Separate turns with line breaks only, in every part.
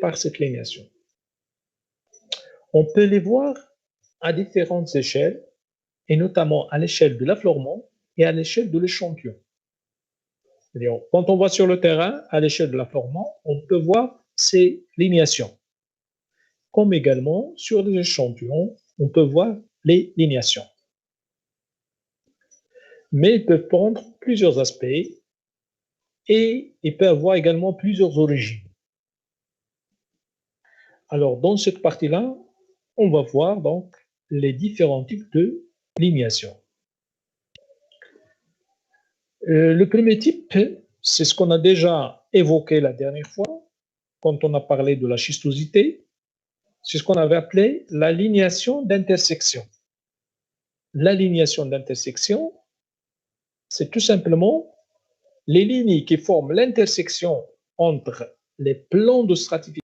par cette lignation. On peut les voir à différentes échelles, et notamment à l'échelle de l'affleurement et à l'échelle de l'échantillon. C'est-à-dire, quand on va sur le terrain, à l'échelle de l'affleurement, on peut voir ces lignations. Comme également, sur les échantillons, on peut voir les lignations. Mais ils peuvent prendre plusieurs aspects et ils peuvent avoir également plusieurs origines. Alors, dans cette partie-là, on va voir donc les différents types de lignation. Le premier type, c'est ce qu'on a déjà évoqué la dernière fois, quand on a parlé de la schistosité. C'est ce qu'on avait appelé l'alignation d'intersection. L'alignation d'intersection, c'est tout simplement les lignes qui forment l'intersection entre les plans de stratification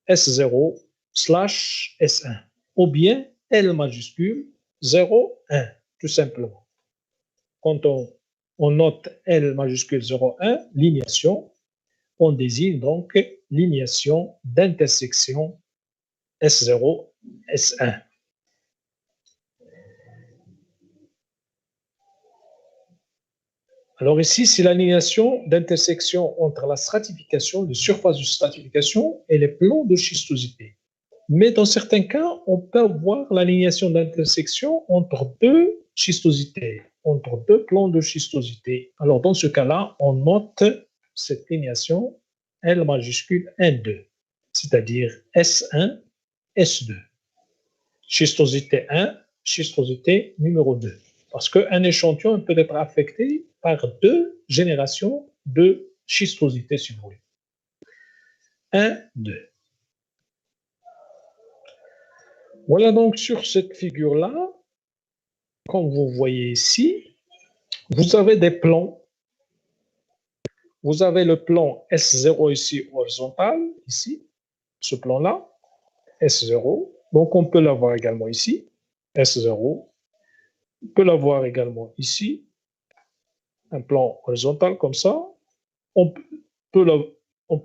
S0 slash S1, ou bien L majuscule 0, 1, tout simplement. Quand on note L majuscule 0, 1, lignation, on désigne donc lignation d'intersection S0, S1. Alors ici, c'est l'alignation d'intersection entre la stratification, les surfaces de stratification et les plans de schistosité. Mais dans certains cas, on peut avoir l'alignation d'intersection entre deux schistosités, entre deux plans de schistosité. Alors dans ce cas-là, on note cette lignation L majuscule 1,2, c'est-à-dire S1, S2. Schistosité 1, schistosité numéro 2. Parce qu'un échantillon peut être affecté par deux générations de schistosité, si vous voulez. 1, 2. Voilà donc sur cette figure-là, comme vous voyez ici, vous avez des plans. Vous avez le plan S0 ici horizontal, ici, ce plan-là, S0. Donc on peut l'avoir également ici, S0. On peut l'avoir également ici, un plan horizontal comme ça. On peut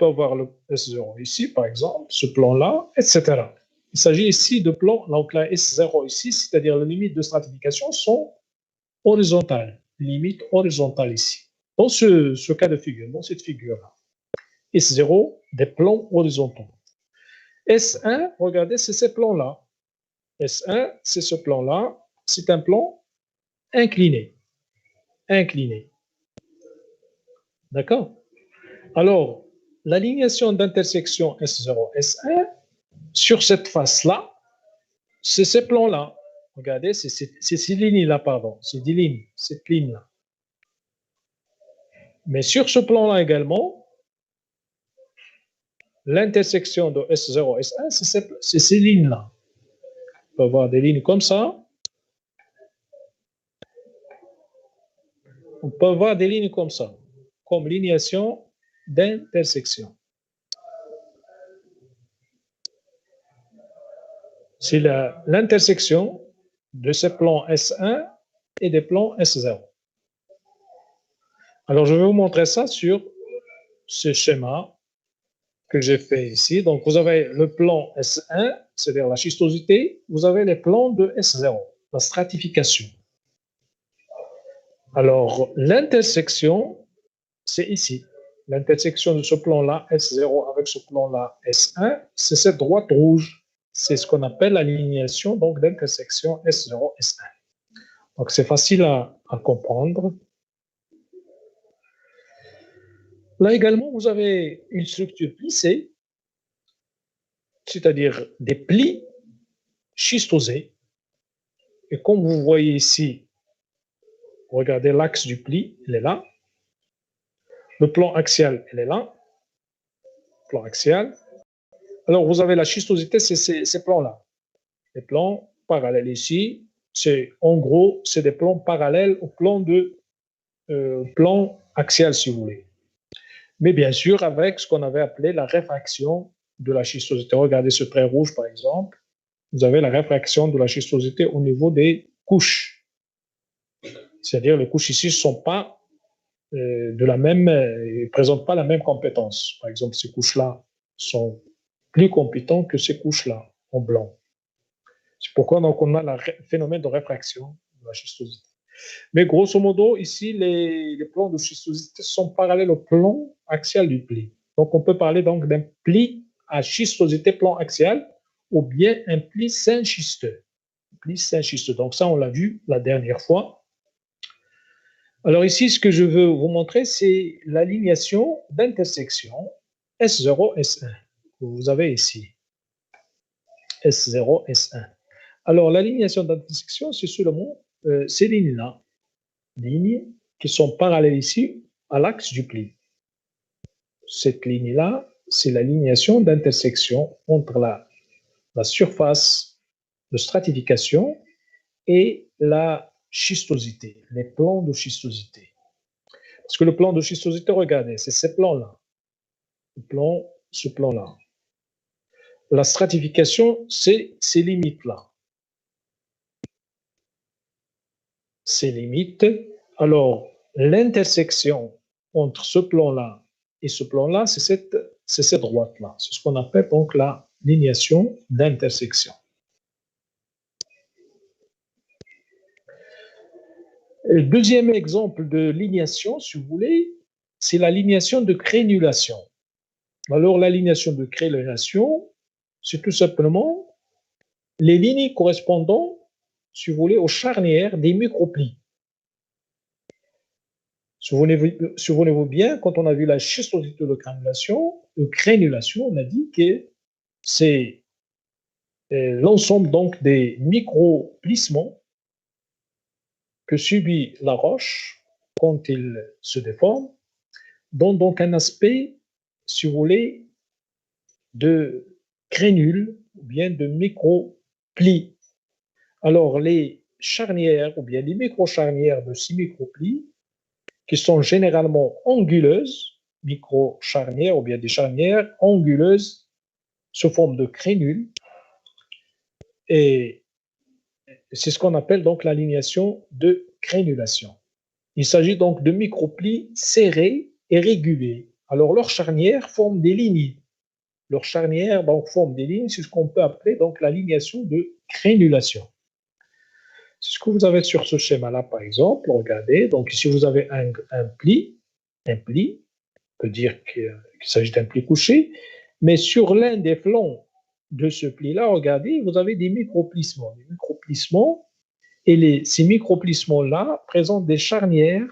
avoir le S0 ici, par exemple, ce plan-là, etc. Il s'agit ici de plans, donc la S0 ici, c'est-à-dire les limites de stratification sont horizontales, limites horizontales ici. Dans ce cas de figure, dans cette figure-là, S0, des plans horizontaux. S1, regardez, c'est ce plan-là. S1, c'est ce plan-là. C'est un plan incliné. Incliné. D'accord? Alors, l'alignation d'intersection S0, S1, sur cette face-là, c'est ces plans-là. Regardez, c'est ces lignes-là, pardon. C'est des lignes, cette ligne-là. Mais sur ce plan-là également, l'intersection de S0, S1, c'est ces lignes-là. On peut avoir des lignes comme ça. On peut avoir des lignes comme ça, comme lignation d'intersection. C'est l'intersection de ces plans S1 et des plans S0. Alors, je vais vous montrer ça sur ce schéma que j'ai fait ici. Donc, vous avez le plan S1, c'est-à-dire la schistosité. Vous avez les plans de S0, la stratification. Alors, l'intersection, c'est ici. L'intersection de ce plan-là, S0, avec ce plan-là, S1, c'est cette droite rouge. C'est ce qu'on appelle l'alignation d'intersection S0, S1. Donc, c'est facile à comprendre. Là également, vous avez une structure plissée, c'est-à-dire des plis schistosés. Et comme vous voyez ici, regardez l'axe du pli, il est là. Le plan axial, elle est là. Plan axial. Alors, vous avez la schistosité, c'est ces plans-là. Les plans parallèles ici, c'est en gros, c'est des plans parallèles au plan axial, si vous voulez. Mais bien sûr, avec ce qu'on avait appelé la réfraction de la schistosité. Regardez ce trait rouge, par exemple. Vous avez la réfraction de la schistosité au niveau des couches. C'est-à-dire, les couches ici ne sont pas ils présentent pas la même compétence. Par exemple, ces couches-là sont plus compétentes que ces couches-là, en blanc. C'est pourquoi donc, on a le phénomène de réfraction de la schistosité. Mais grosso modo, ici, les plans de schistosité sont parallèles au plan axial du pli. Donc, on peut parler donc d'un pli à schistosité plan axial ou bien un pli synschisteux. Pli synschisteux. Donc, ça, on l'a vu la dernière fois. Alors ici, ce que je veux vous montrer, c'est l'alignation d'intersection S0, S1 que vous avez ici. S0, S1. Alors, l'alignation d'intersection, c'est seulement ces lignes-là. Lignes qui sont parallèles ici à l'axe du pli. Cette ligne-là, c'est l'alignation d'intersection entre la surface de stratification et la schistosité, les plans de schistosité. Parce que le plan de schistosité, regardez, c'est ces plans-là. Ce plan-là. La stratification, c'est ces limites-là. Ces limites. Alors, l'intersection entre ce plan-là et ce plan-là, c'est cette droite-là. C'est ce qu'on appelle donc la lignation d'intersection. Le deuxième exemple de lignation, si vous voulez, c'est la lignation de crénulation. Alors, la lignation de crénulation, c'est tout simplement les lignes correspondant, si vous voulez, aux charnières des microplis. Souvenez-vous bien, quand on a vu la schistosité de crénulation, on a dit que c'est l'ensemble donc des microplissements que subit la roche quand il se déforme, donne donc un aspect, si vous voulez, de crénule ou bien de microplis. Alors, les charnières ou bien les microcharnières de ces microplis, qui sont généralement anguleuses, microcharnières ou bien des charnières anguleuses sous forme de crénule, et c'est ce qu'on appelle donc l'alignation de crénulation. Il s'agit donc de microplis serrés et réguliers. Alors, leurs charnières forment des lignes. Leurs charnières donc forment des lignes, c'est ce qu'on peut appeler donc l'alignation de crénulation. C'est ce que vous avez sur ce schéma-là, par exemple. Regardez, donc ici vous avez un pli, on peut dire qu'il s'agit d'un pli couché, mais sur l'un des flancs de ce pli-là, regardez, vous avez des microplissements. Et ces microplissements-là présentent des charnières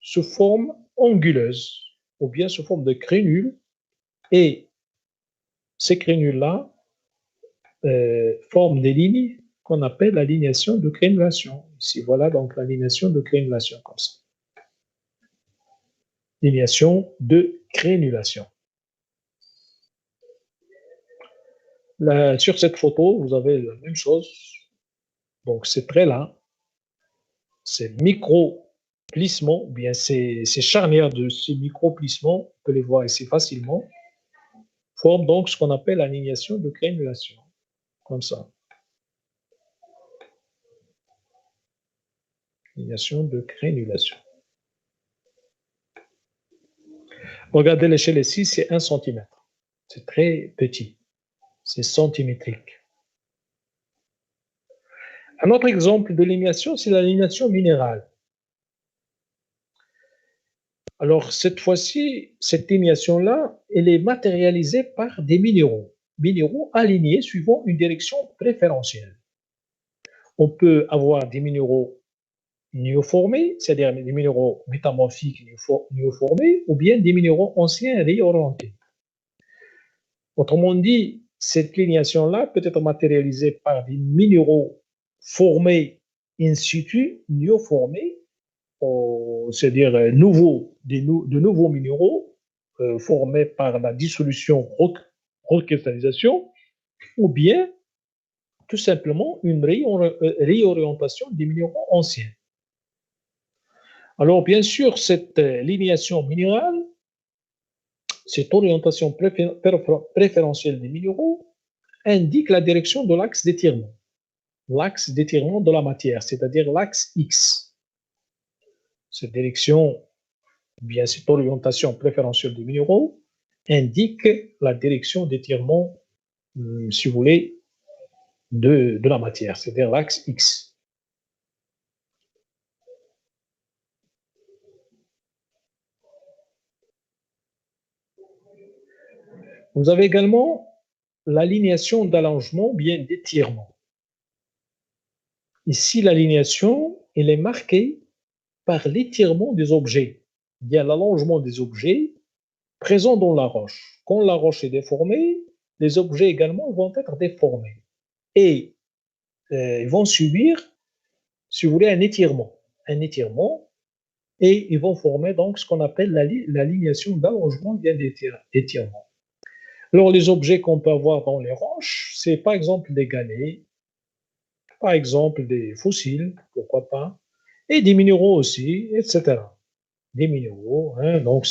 sous forme anguleuse ou bien sous forme de crénule. Et ces crénules-là forment des lignes qu'on appelle l'alignation de crénulation. Ici, voilà donc l'alignation de crénulation comme ça. Lignation de crénulation. Là, sur cette photo, vous avez la même chose. Donc, ces traits-là, ces microplissements, bien ces charnières de ces microplissements, on peut les voir ici facilement, forment donc ce qu'on appelle l'alignation de crénulation, comme ça. Alignation de crénulation. Regardez l'échelle ici, c'est 1 cm. C'est très petit. C'est centimétrique. Un autre exemple de lignation, c'est la lignation minérale. Alors, cette fois-ci, cette lignation-là, elle est matérialisée par des minéraux alignés suivant une direction préférentielle. On peut avoir des minéraux néoformés, c'est-à-dire des minéraux métamorphiques néoformés, ou bien des minéraux anciens réorientés. Autrement dit, cette lignation-là peut être matérialisée par des minéraux formés in situ, néoformés, c'est-à-dire de nouveaux minéraux formés par la dissolution recristallisation, ou bien tout simplement une réorientation des minéraux anciens. Alors, bien sûr, cette linéation minérale, cette orientation préférentielle des minéraux indique la direction de l'axe d'étirement de la matière, c'est-à-dire l'axe X. Cette direction, bien cette orientation préférentielle des minéraux indique la direction d'étirement, si vous voulez, de la matière, c'est-à-dire l'axe X. Vous avez également l'alignation d'allongement, bien d'étirement. Ici, l'alignation, elle est marquée par l'étirement des objets, bien l'allongement des objets présents dans la roche. Quand la roche est déformée, les objets également vont être déformés et ils vont subir, si vous voulez, un étirement, et ils vont former donc ce qu'on appelle l'alignation d'allongement bien d'étirement. Alors, les objets qu'on peut avoir dans les roches, c'est par exemple des galets, par exemple des fossiles, pourquoi pas, et des minéraux aussi, etc. Des minéraux, hein, donc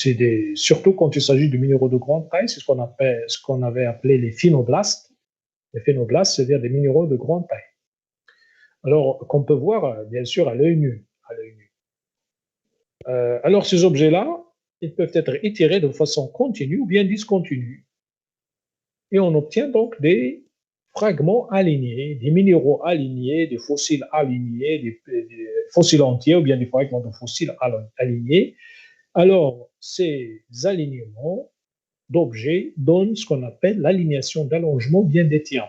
surtout quand il s'agit de minéraux de grande taille, c'est ce qu'on avait appelé les phénoblastes. Les phénoblastes, c'est-à-dire des minéraux de grande taille. Alors, qu'on peut voir, bien sûr, à l'œil nu. Alors, ces objets-là, ils peuvent être étirés de façon continue ou bien discontinue. Et on obtient donc des fragments alignés, des minéraux alignés, des fossiles alignés, des fossiles entiers ou bien des fragments de fossiles alignés. Alors, ces alignements d'objets donnent ce qu'on appelle l'alignation d'allongement bien d'étirement.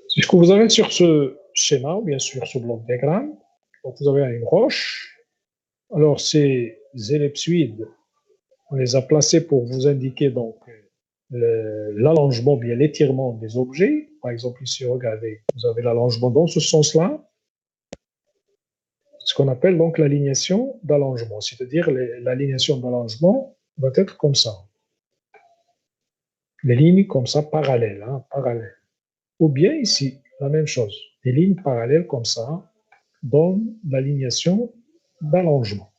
C'est ce que vous avez sur ce schéma, ou bien sur ce bloc diagramme. Donc, vous avez une roche. Alors, ces ellipsoïdes, on les a placés pour vous indiquer donc l'allongement, bien l'étirement des objets. Par exemple, ici, regardez, vous avez l'allongement dans ce sens-là. Ce qu'on appelle donc l'alignation d'allongement, c'est-à-dire l'alignation d'allongement va être comme ça. Les lignes comme ça, parallèles, hein, parallèles. Ou bien ici, la même chose. Des lignes parallèles comme ça donnent l'alignation d'allongement.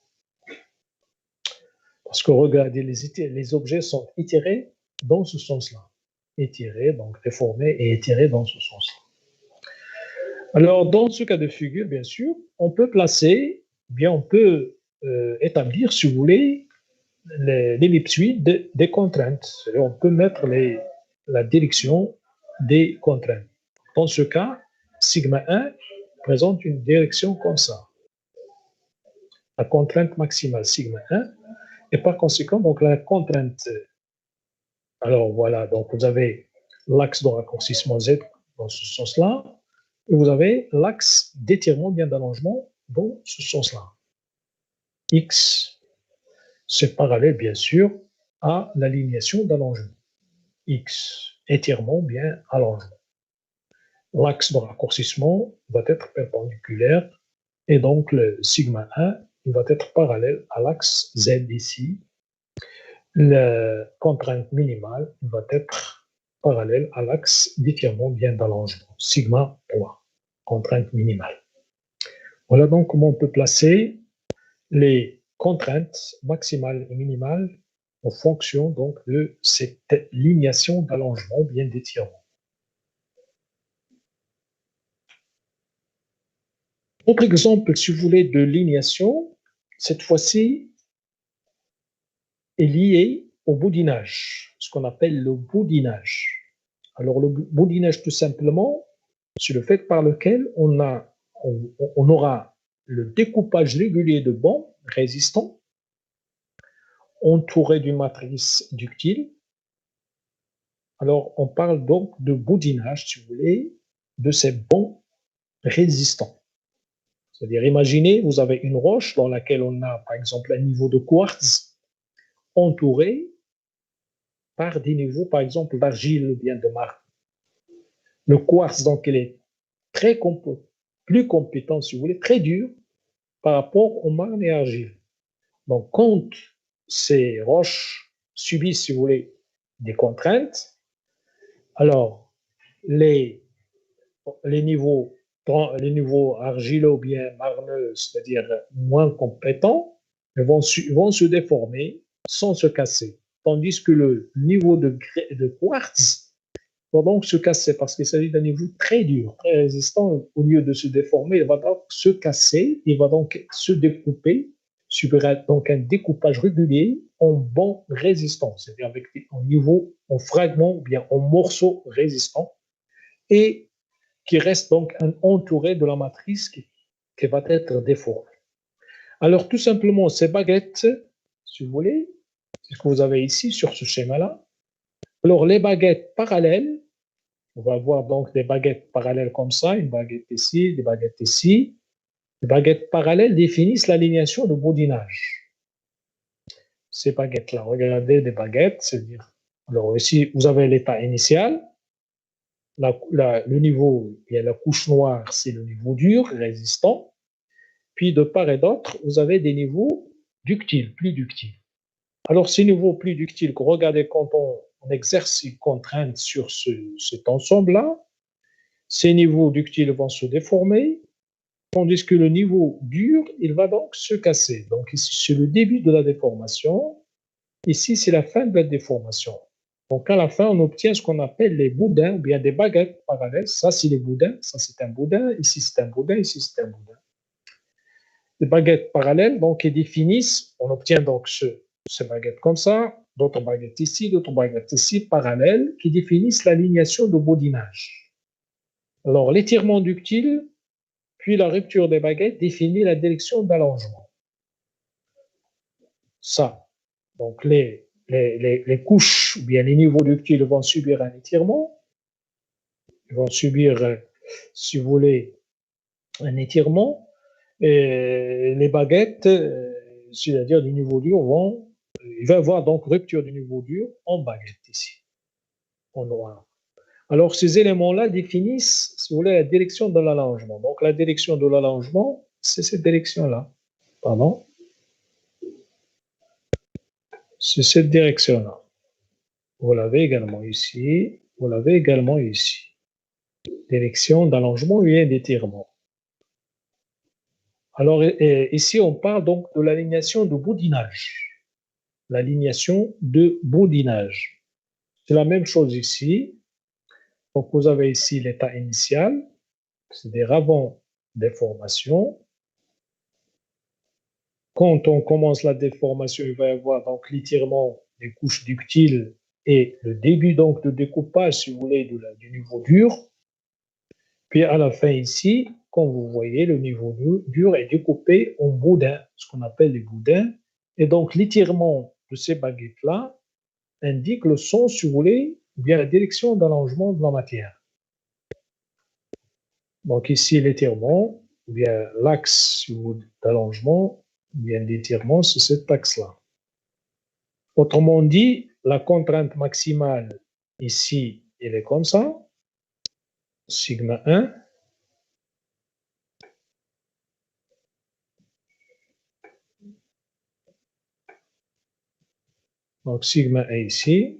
Parce que regardez, les objets sont étirés dans ce sens-là. Étirés, donc déformés et étirés dans ce sens-là. Alors, dans ce cas de figure, bien sûr, on peut placer, bien on peut établir, si vous voulez, l'ellipsoïde des contraintes. On peut mettre la direction des contraintes. Dans ce cas, sigma 1 présente une direction comme ça. La contrainte maximale sigma 1, et par conséquent, donc la contrainte. Alors voilà, donc vous avez l'axe de raccourcissement Z dans ce sens-là, et vous avez l'axe d'étirement bien d'allongement dans ce sens-là. X, c'est parallèle bien sûr à l'alignation d'allongement. X, étirement bien allongement. L'axe de raccourcissement va être perpendiculaire et donc le sigma 1 il va être parallèle à l'axe Z ici. La contrainte minimale va être parallèle à l'axe d'étirement bien d'allongement, sigma 3, contrainte minimale. Voilà donc comment on peut placer les contraintes maximales et minimales en fonction donc de cette lignation d'allongement bien d'étirement. Autre exemple, si vous voulez, de lignation, cette fois-ci, est lié au boudinage, ce qu'on appelle le boudinage. Alors, le boudinage, tout simplement, c'est le fait par lequel on aura le découpage régulier de bancs résistants entourés d'une matrice ductile. Alors, on parle donc de boudinage, si vous voulez, de ces bancs résistants. C'est-à-dire, imaginez, vous avez une roche dans laquelle on a, par exemple, un niveau de quartz entouré par des niveaux, par exemple, d'argile ou bien de marbre. Le quartz, donc, il est très plus compétent, si vous voulez, très dur par rapport aux marnes et argiles. Donc, quand ces roches subissent, si vous voulez, des contraintes, alors les, les niveaux les niveaux argileux ou bien marneux, c'est-à-dire moins compétents, vont se déformer sans se casser. Tandis que le niveau de quartz va donc se casser parce qu'il s'agit d'un niveau très dur, très résistant. Au lieu de se déformer, il va donc se casser, il va donc se découper, subira donc un découpage régulier en bancs résistants, c'est-à-dire avec en niveau, en fragments ou bien en morceaux résistants, et qui reste donc entouré de la matrice qui va être déformée. Alors, tout simplement, ces baguettes, si vous voulez, c'est ce que vous avez ici sur ce schéma-là. Alors, les baguettes parallèles, on va avoir donc des baguettes parallèles comme ça, une baguette ici, des baguettes ici. Les baguettes parallèles définissent l'alignation de boudinage. Ces baguettes-là, regardez des baguettes, c'est-à-dire, alors ici, vous avez l'état initial, le niveau, il y a la couche noire, c'est le niveau dur, résistant. Puis de part et d'autre, vous avez des niveaux ductiles, plus ductiles. Alors ces niveaux plus ductiles, regardez quand on exerce une contrainte sur cet ensemble-là, ces niveaux ductiles vont se déformer, tandis que le niveau dur, il va donc se casser. Donc ici, c'est le début de la déformation. Ici, c'est la fin de la déformation. Donc, à la fin, on obtient ce qu'on appelle les boudins ou bien des baguettes parallèles. Ça, c'est les boudins. Ça, c'est un boudin. Ici, c'est un boudin. Ici, c'est un boudin. Les baguettes parallèles, donc, qui définissent, on obtient donc ces baguettes comme ça, d'autres baguettes ici, parallèles, qui définissent l'alignation de boudinage. Alors, l'étirement ductile, puis la rupture des baguettes définit la direction d'allongement. Ça, donc les couches, ou bien les niveaux ductiles vont subir un étirement, ils vont subir, si vous voulez, un étirement, et les baguettes, c'est-à-dire du niveau dur, il va y avoir donc rupture du niveau dur en baguette ici, en noir. Alors, ces éléments-là définissent, si vous voulez, la direction de l'allongement. Donc, la direction de l'allongement, c'est cette direction-là. Pardon? C'est cette direction-là. Vous l'avez également ici. Vous l'avez également ici. Direction d'allongement et d'étirement. Alors, ici, on parle donc de l'alignation de boudinage. L'alignation de boudinage. C'est la même chose ici. Donc, vous avez ici l'état initial, c'est-à-dire avant déformation. Quand on commence la déformation, il va y avoir donc l'étirement des couches ductiles et le début donc de découpage, si vous voulez, du niveau dur. Puis à la fin ici, comme vous voyez, le niveau dur est découpé en boudins, ce qu'on appelle les boudins. Et donc l'étirement de ces baguettes-là indique le sens, si vous voulez, ou bien la direction d'allongement de la matière. Donc ici, l'étirement, ou bien l'axe d'allongement, ou bien d'étirement, c'est cet axe-là. Autrement dit, la contrainte maximale ici, elle est comme ça, sigma 1. Donc sigma 1 ici.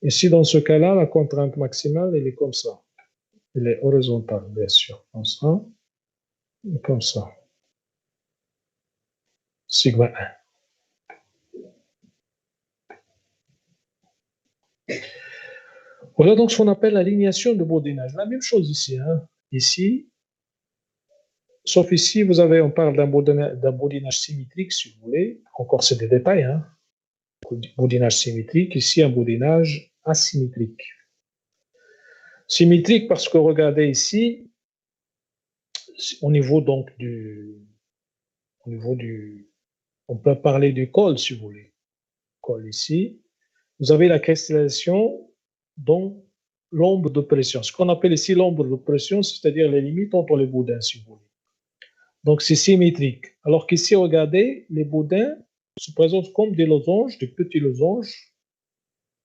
Ici, dans ce cas-là, la contrainte maximale, elle est comme ça. Elle est horizontale, bien sûr. Comme ça. Et comme ça. Sigma 1. Voilà donc ce qu'on appelle l'alignation de boudinage. La même chose ici. Hein. Ici, sauf ici, on parle d'un boudinage symétrique, si vous voulez. Encore, c'est des détails. Hein. Boudinage symétrique. Ici, un boudinage asymétrique. Symétrique parce que regardez ici, au niveau donc on peut parler du col si vous voulez. Col ici. Vous avez la cristallisation dans l'ombre de pression. Ce qu'on appelle ici l'ombre de pression, c'est-à-dire les limites entre les boudins, si vous voulez. Donc c'est symétrique. Alors qu'ici, regardez, les boudins se présentent comme des losanges, des petits losanges,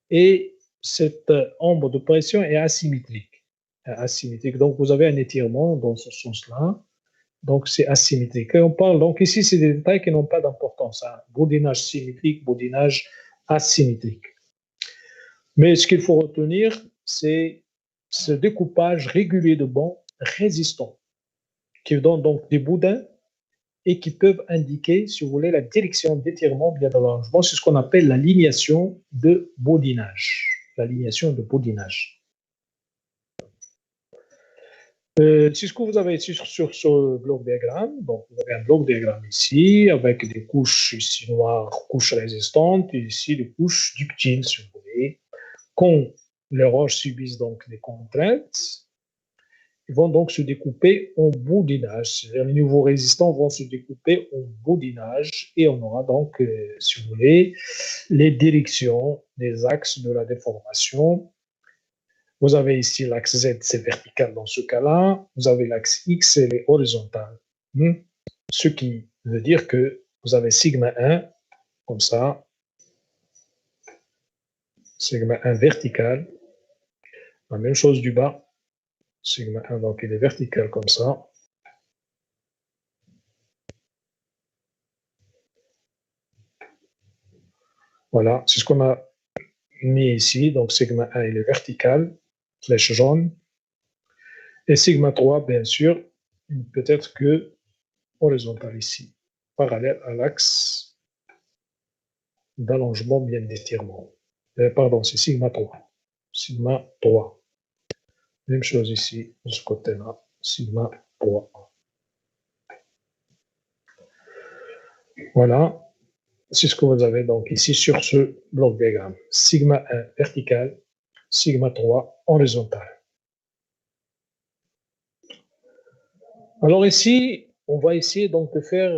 et cette ombre de pression est asymétrique. asymétrique. Donc, vous avez un étirement dans ce sens-là. Donc, c'est asymétrique. Et on parle, donc ici, c'est des détails qui n'ont pas d'importance, hein. Boudinage symétrique, boudinage asymétrique. Mais ce qu'il faut retenir, c'est ce découpage régulier de bancs résistants qui donnent donc des boudins et qui peuvent indiquer, si vous voulez, la direction d'étirement bien de l'allongement. C'est ce qu'on appelle la lignation de boudinage. La lignation de boudinage. C'est ce que vous avez ici sur ce bloc diagramme. Donc, vous avez un bloc diagramme ici avec des couches ici noires, couches résistantes, et ici des couches ductiles, si vous voulez. Quand les roches subissent donc des contraintes, ils vont donc se découper en boudinage. C'est-à-dire les niveaux résistants vont se découper en boudinage et on aura donc, si vous voulez, les directions des axes de la déformation. Vous avez ici l'axe Z, c'est vertical dans ce cas-là. Vous avez l'axe X, c'est les horizontales. Ce qui veut dire que vous avez sigma 1, comme ça. Sigma 1 vertical. La même chose du bas. Sigma 1, donc il est vertical comme ça. Voilà, c'est ce qu'on a mis ici. Donc sigma 1, il est vertical, flèche jaune. Et sigma 3, bien sûr, il peut être que horizontal ici, parallèle à l'axe d'allongement bien d'étirement. Pardon, c'est sigma 3. Sigma 3. Même chose ici, de ce côté-là, sigma 3. Voilà, c'est ce que vous avez donc ici sur ce bloc diagramme. Sigma 1 vertical, sigma 3 horizontal. Alors ici, on va essayer donc de faire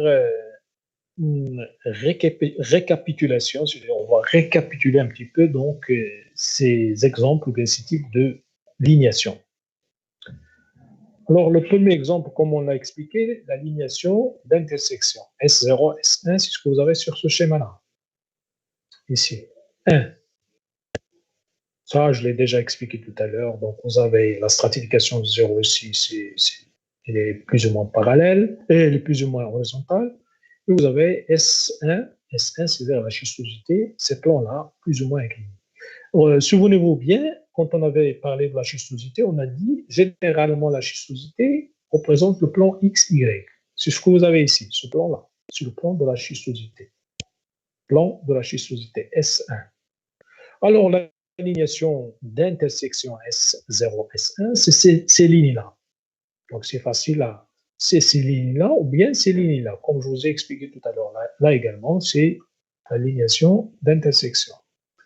une récapitulation, c'est-à-dire on va récapituler un petit peu donc ces exemples ou bien ces types de lignation. Alors le premier exemple, comme on l'a expliqué, la lignation d'intersection S0, S1, c'est ce que vous avez sur ce schéma-là. Ici, 1. Ça, je l'ai déjà expliqué tout à l'heure. Donc, vous avez la stratification de 0 ici, elle est plus ou moins parallèle, et elle est plus ou moins horizontale. Et vous avez S1, c'est-à-dire la schistosité, ces plans-là, plus ou moins inclinés. Souvenez-vous bien, quand on avait parlé de la schistosité, on a dit généralement la schistosité représente le plan XY. C'est ce que vous avez ici, ce plan-là. C'est le plan de la schistosité. Plan de la schistosité S1. Alors, la lignation d'intersection S0, S1, c'est ces lignes-là. Donc, c'est facile à... C'est ces lignes-là ou bien ces lignes-là. Comme je vous ai expliqué tout à l'heure, là également, c'est la lignation d'intersection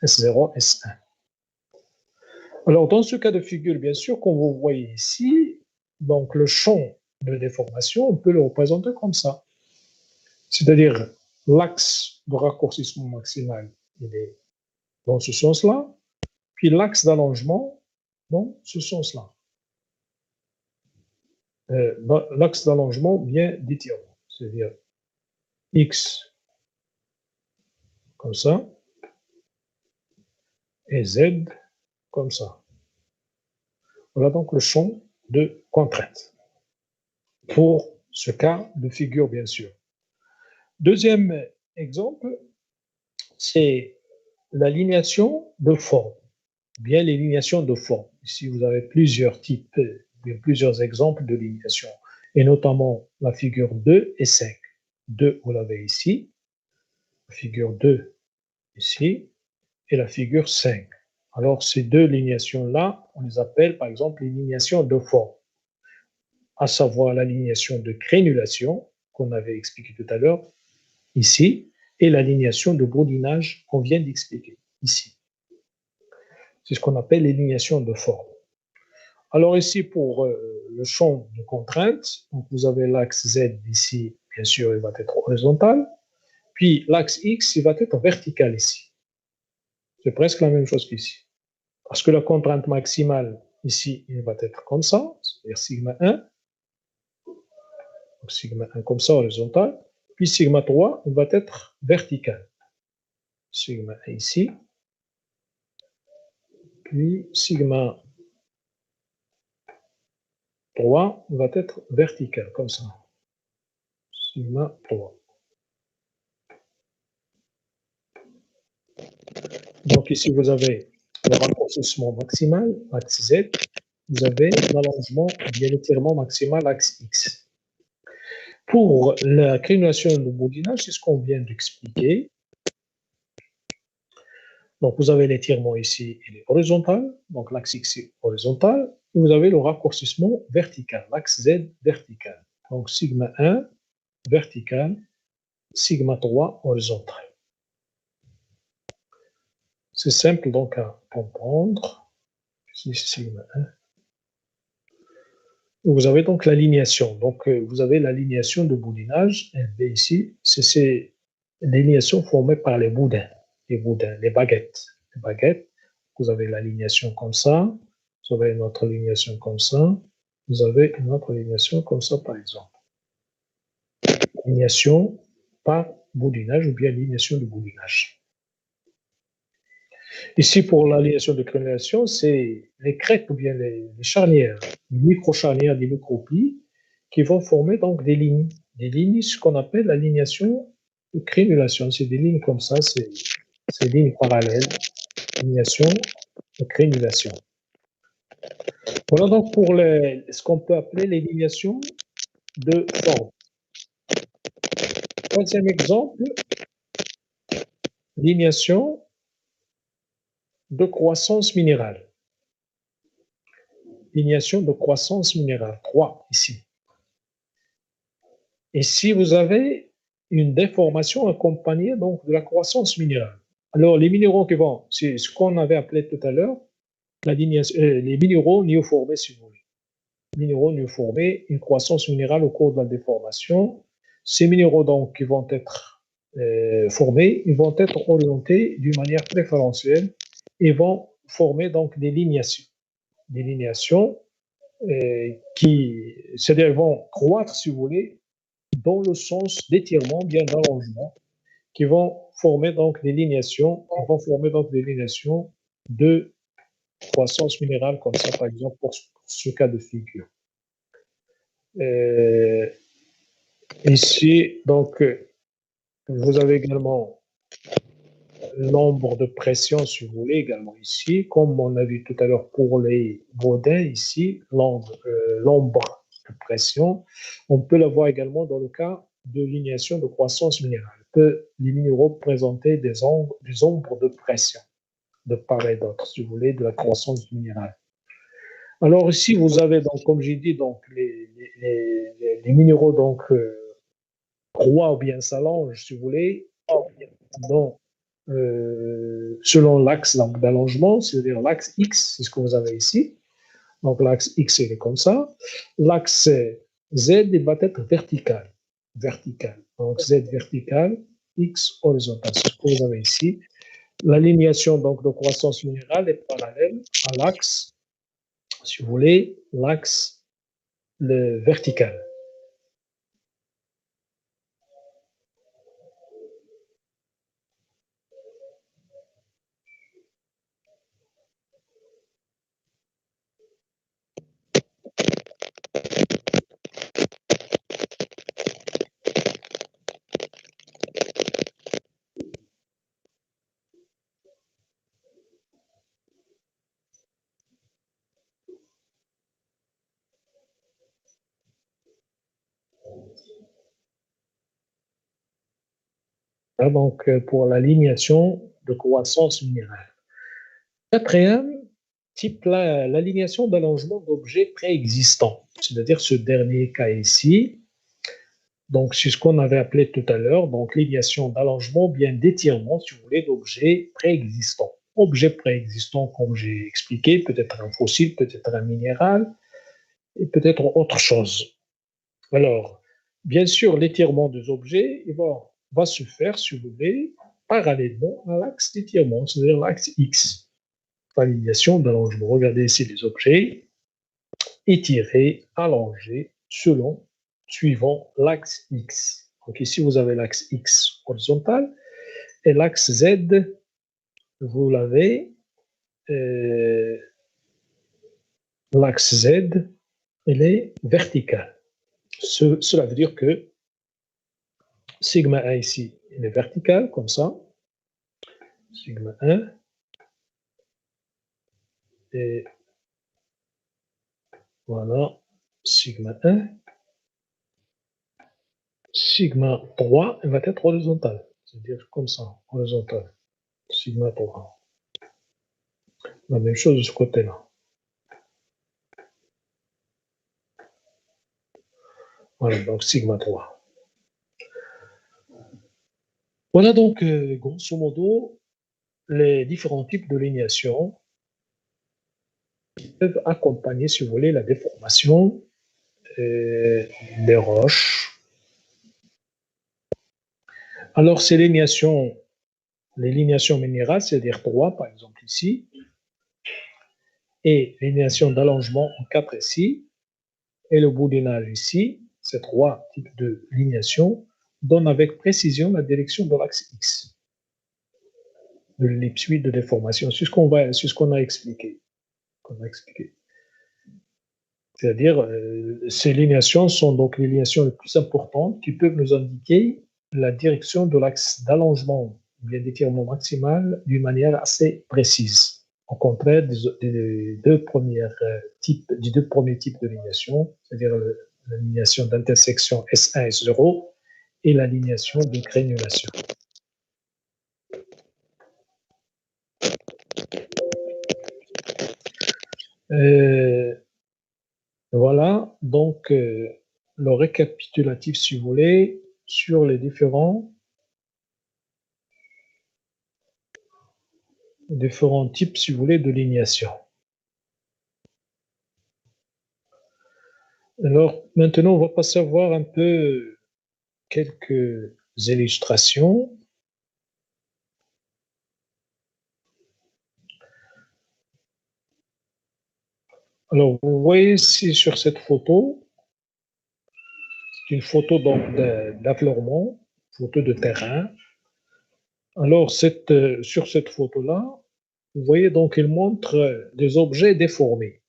S0, S1. Alors, dans ce cas de figure, bien sûr, comme vous voyez ici, donc le champ de déformation, on peut le représenter comme ça. C'est-à-dire, l'axe de raccourcissement maximal, il est dans ce sens-là, puis l'axe d'allongement dans ce sens-là. L'axe d'allongement bien d'étirement, c'est-à-dire X comme ça et Z comme ça. Voilà donc le champ de contrainte pour ce cas de figure, bien sûr. Deuxième exemple, c'est la lignation de forme, bien les lignations de forme. Ici, vous avez plusieurs types, plusieurs exemples de lignation, et notamment la figure 2 et 5. 2, vous l'avez ici, la figure 2 ici, et la figure 5. Alors, ces deux lignations-là, on les appelle par exemple les lignations de forme, à savoir la lignation de crénulation, qu'on avait expliqué tout à l'heure, ici, et la lignation de boudinage qu'on vient d'expliquer, ici. C'est ce qu'on appelle les lignations de forme. Alors ici, pour le champ de contrainte, donc vous avez l'axe Z ici, bien sûr, il va être horizontal, puis l'axe X, il va être vertical ici. C'est presque la même chose qu'ici. Parce que la contrainte maximale, ici, il va être comme ça, c'est-à-dire sigma 1. Donc sigma 1 comme ça, horizontal. Puis sigma 3, il va être vertical. Sigma 1 ici. Puis sigma 3 va être vertical, comme ça. Sigma 3. Donc ici, vous avez le raccourcissement maximal, axe Z. Vous avez l'allongement, bien l'étirement maximal, axe X. Pour la granulation de boudinage, c'est ce qu'on vient d'expliquer. Donc, vous avez l'étirement ici, il est horizontal. Donc, l'axe X est horizontal. Vous avez le raccourcissement vertical, l'axe Z vertical. Donc, sigma 1 vertical, sigma 3 horizontal. C'est simple donc à comprendre. Ici, sigma 1. Vous avez donc l'alignation. Donc, vous avez l'alignation de boudinage. LB ici, c'est l'alignation formée par les boudins, les baguettes. Les baguettes, vous avez l'alignation comme ça. Vous avez une autre alignation comme ça. Vous avez une autre alignation comme ça, par exemple. Alignation par boudinage ou bien alignation de boudinage. Ici, pour l'alignation de granulation, c'est les crêtes ou bien les charnières, les micro-charnières, des micro-plis qui vont former donc des lignes. Des lignes, ce qu'on appelle l'alignation de granulation. C'est des lignes comme ça, c'est des lignes parallèles. Alignation de granulation. Voilà donc pour ce qu'on peut appeler l'élimination de forme. Troisième exemple, lignation de croissance minérale. Lignation de croissance minérale, 3 ici. Ici, vous avez une déformation accompagnée donc de la croissance minérale. Alors, les minéraux qui vont, c'est ce qu'on avait appelé tout à l'heure, les minéraux néoformés, si vous voulez. Minéraux néoformés, une croissance minérale au cours de la déformation. Ces minéraux donc qui vont être formés, ils vont être orientés d'une manière préférentielle et vont former donc des lignations. Des lignations c'est-à-dire vont croître, si vous voulez, dans le sens d'étirement, bien d'allongement, qui vont former donc des lignations, de croissance minérale, comme ça, par exemple, pour ce cas de figure. Ici, donc, vous avez également l'ombre de pression, si vous voulez, également ici, comme on a vu tout à l'heure pour les baudins, ici, l'ombre de pression. On peut la voir également dans le cas de lignation de croissance minérale. Les minéraux présenter des ombres de pression, de part et d'autre, si vous voulez, de la croissance minérale. Alors ici, vous avez donc, comme j'ai dit, donc les minéraux donc croient ou bien s'allongent, si vous voulez, donc, selon l'axe d'allongement, c'est-à-dire l'axe X, c'est ce que vous avez ici. Donc l'axe X, il est comme ça. L'axe Z, il va être vertical. Vertical. Donc Z vertical, X horizontal. C'est ce que vous avez ici. L'alignation donc de croissance minérale est parallèle à l'axe, si vous voulez, l'axe vertical. Donc, pour l'alignation de croissance minérale. Quatrième type, l'alignation d'allongement d'objets préexistants, c'est-à-dire ce dernier cas ici. Donc, c'est ce qu'on avait appelé tout à l'heure, donc l'alignation d'allongement, bien d'étirement, si vous voulez, d'objets préexistants. Objets préexistants, comme j'ai expliqué, peut-être un fossile, peut-être un minéral, et peut-être autre chose. Alors, bien sûr, l'étirement des objets va se faire, si vous voulez, parallèlement à l'axe d'étirement, c'est-à-dire l'axe X. Alignation d'allongement. Regardez ici les objets étirés, allongés, suivant l'axe X. Donc ici, vous avez l'axe X horizontal et l'axe Z, vous l'avez, l'axe Z elle est verticale. Cela veut dire que sigma 1 ici, il est vertical, comme ça. Sigma 1. Et voilà, sigma 1. Sigma 3, elle va être horizontale. C'est-à-dire comme ça, horizontale. Sigma 3. La même chose de ce côté-là. Voilà, donc sigma 3. Voilà donc, grosso modo, les différents types de lignation peuvent accompagner, si vous voulez, la déformation des roches. Alors, ces lignations, les lignations minérales, c'est-à-dire 3, par exemple ici, et lignation d'allongement en 4 ici, et le boudinage ici, ces 3 types de lignation donnent avec précision la direction de l'axe X de l'ellipsoïde de déformation. C'est ce qu'on a expliqué. C'est-à-dire, ces lignations sont donc les lignations les plus importantes qui peuvent nous indiquer la direction de l'axe d'allongement, bien d'étirement maximal, d'une manière assez précise. Au contraire des deux premiers types de lignation, c'est-à-dire la lignation d'intersection S1 et S0 et la lignation de granulation. Voilà donc le récapitulatif, si vous voulez, sur les différents types, si vous voulez, de lignation. Alors, maintenant, on va passer à voir un peu quelques illustrations. Alors, vous voyez ici sur cette photo, c'est une photo donc d'affleurement, photo de terrain. Alors, sur cette photo-là, vous voyez donc, il montre des objets déformés.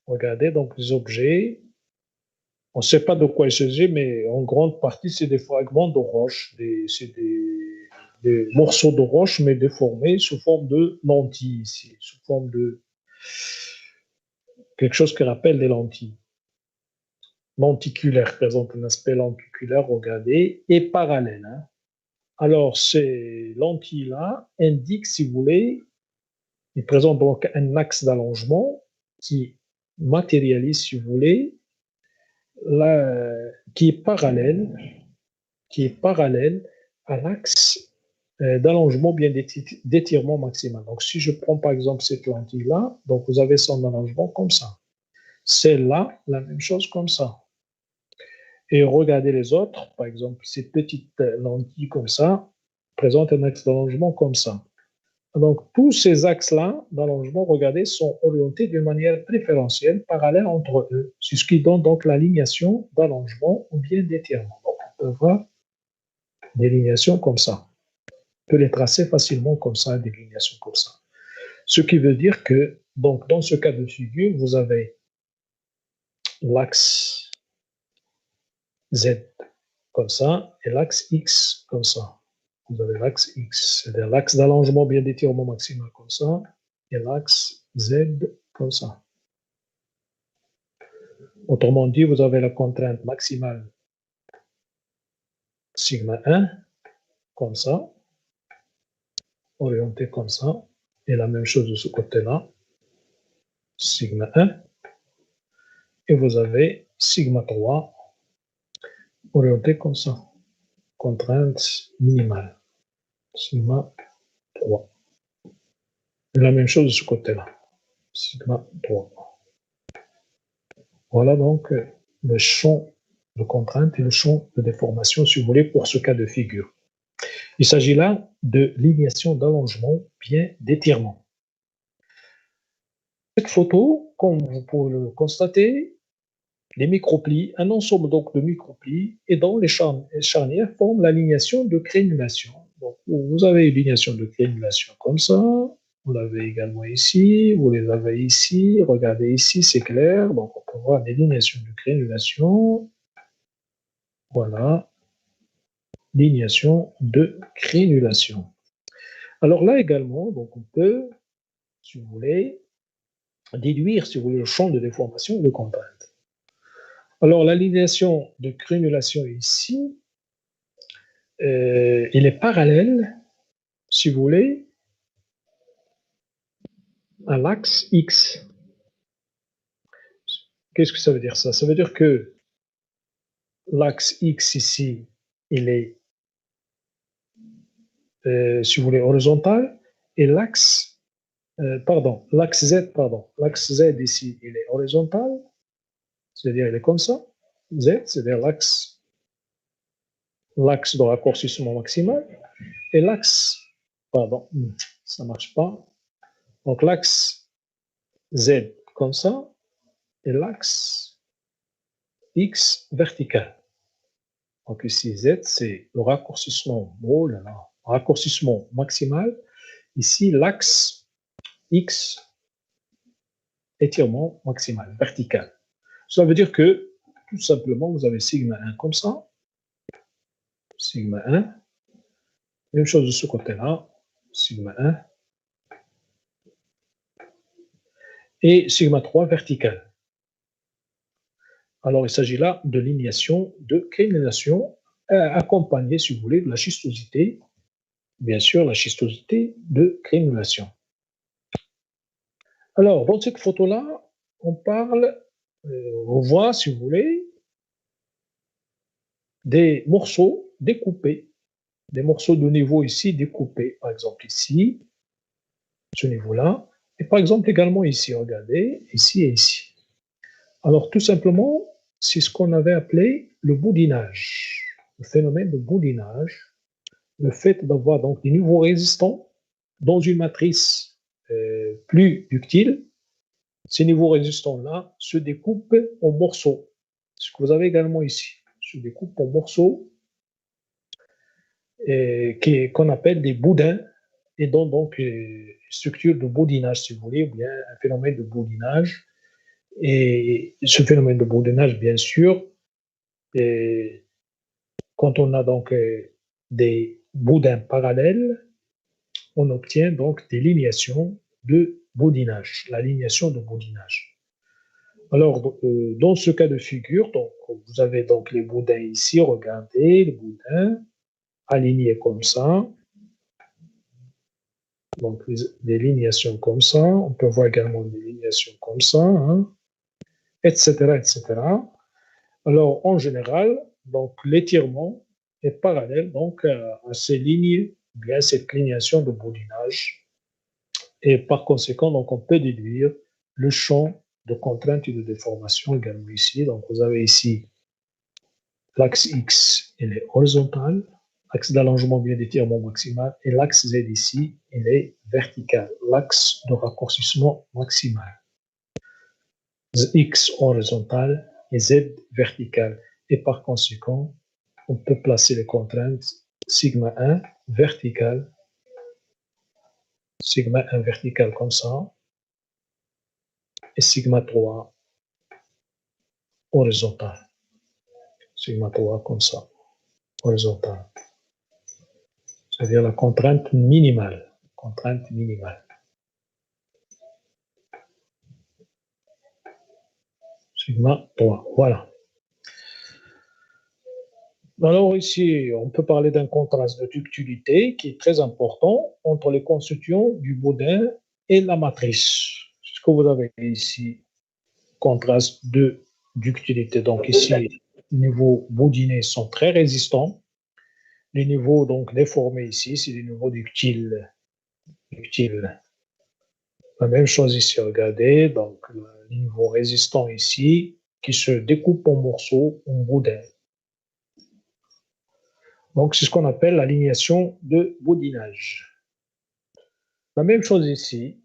Regardez donc les objets. On ne sait pas de quoi il s'agit, mais en grande partie, c'est des fragments de roche. C'est des morceaux de roche, mais déformés sous forme de lentilles ici, sous forme de quelque chose qu'on appelle des lentilles. Lenticulaires, présente un aspect lenticulaire, regardez, et parallèle. Hein. Alors, ces lentilles-là indiquent, si vous voulez, ils présentent donc un axe d'allongement qui matérialise, si vous voulez, qui est parallèle à l'axe d'allongement bien d'étirement maximal. Donc, si je prends par exemple cette lentille-là, donc vous avez son allongement comme ça. Celle-là, la même chose comme ça. Et regardez les autres, par exemple, ces petites lentilles comme ça, présentent un axe d'allongement comme ça. Donc, tous ces axes-là d'allongement, regardez, sont orientés d'une manière préférentielle, parallèle entre eux. C'est ce qui donne donc la lignation d'allongement ou bien d'étirement. Donc, on peut voir des lignations comme ça. On peut les tracer facilement comme ça, des lignations comme ça. Ce qui veut dire que, donc, dans ce cas de figure, vous avez l'axe Z comme ça et l'axe X comme ça. Vous avez l'axe X, c'est-à-dire l'axe d'allongement bien d'étirement maximal comme ça, et l'axe Z comme ça. Autrement dit, vous avez la contrainte maximale sigma 1, comme ça, orientée comme ça, et la même chose de ce côté-là, sigma 1, et vous avez sigma 3, orienté comme ça, contrainte minimale, sigma 3. Et la même chose de ce côté-là, sigma 3. Voilà donc le champ de contrainte et le champ de déformation, si vous voulez, pour ce cas de figure. Il s'agit là de lignation d'allongement bien d'étirement. Cette photo, comme vous pouvez le constater, les microplis, un ensemble donc de microplis, et dans les charnières forment la lignation de crénulation. Donc, vous avez une lignation de crénulation comme ça, vous l'avez également ici, vous les avez ici, regardez ici, c'est clair, donc on peut voir des lignation de crénulation, voilà, lignation de crénulation. Alors là également, donc on peut, si vous voulez, déduire, si vous voulez, le champ de déformation et de contrainte. Alors la lignation de crénulation ici, il est parallèle, si vous voulez, à l'axe X. Qu'est-ce que ça veut dire ça? Ça veut dire que l'axe X ici, il est, si vous voulez, horizontal, et l'axe, l'axe Z, l'axe Z ici, il est horizontal, c'est-à-dire il est comme ça, Z, c'est-à-dire l'axe de raccourcissement maximal, et l'axe, ça ne marche pas, donc l'axe Z comme ça, et l'axe X vertical. Donc ici, Z, c'est le raccourcissement, oh là là, raccourcissement maximal. Ici, l'axe X, étirement maximal, vertical. Cela veut dire que, tout simplement, vous avez sigma 1 comme ça, sigma 1, même chose de ce côté-là, sigma 1, et sigma 3 vertical. Alors, il s'agit là de lignation de crénulation accompagnée, si vous voulez, de la schistosité, bien sûr, la schistosité de crénulation. Alors, dans cette photo-là, on parle, on voit, si vous voulez, des morceaux découpés, des morceaux de niveau ici découpés, par exemple ici, ce niveau-là, et par exemple également ici, regardez, ici et ici. Alors, tout simplement, c'est ce qu'on avait appelé le boudinage, le phénomène de boudinage, le fait d'avoir donc des niveaux résistants dans une matrice plus ductile. Ces niveaux résistants-là se découpent en morceaux. Ce que vous avez également ici, se découpent en morceaux qu'on appelle des boudins et dont donc structure de boudinage, si vous voulez, ou bien un phénomène de boudinage. Et ce phénomène de boudinage, bien sûr, quand on a donc des boudins parallèles, on obtient donc des lignations de boudinage, la lignation de boudinage. Alors, dans ce cas de figure, donc, vous avez donc les boudins ici, regardez, les boudins alignés comme ça. Donc, des lignations comme ça. On peut voir également des lignations comme ça, hein, etc., etc. Alors, en général, donc, l'étirement est parallèle donc, à ces lignes, bien cette lignation de boudinage. Et par conséquent, donc, on peut déduire le champ de contrainte et de déformation également ici. Donc, vous avez ici l'axe X, il est horizontal, l'axe d'allongement bien d'étirement maximal, et l'axe Z ici, il est vertical, l'axe de raccourcissement maximal. X horizontal et Z vertical. Et par conséquent, on peut placer les contraintes sigma 1 vertical, sigma 1 vertical comme ça, et sigma 3 horizontal. Sigma 3 comme ça, horizontal. C'est-à-dire la contrainte minimale. Contrainte minimale. Sigma 3, voilà. Alors ici, on peut parler d'un contraste de ductilité qui est très important entre les constituants du boudin et la matrice. C'est ce que vous avez ici, contraste de ductilité. Donc ici, les niveaux boudinés sont très résistants. Les niveaux donc déformés ici, c'est des niveaux ductiles. La même chose ici, regardez, donc le niveau résistant ici, qui se découpe en morceaux, en boudin. Donc c'est ce qu'on appelle la lignation de boudinage. La même chose ici,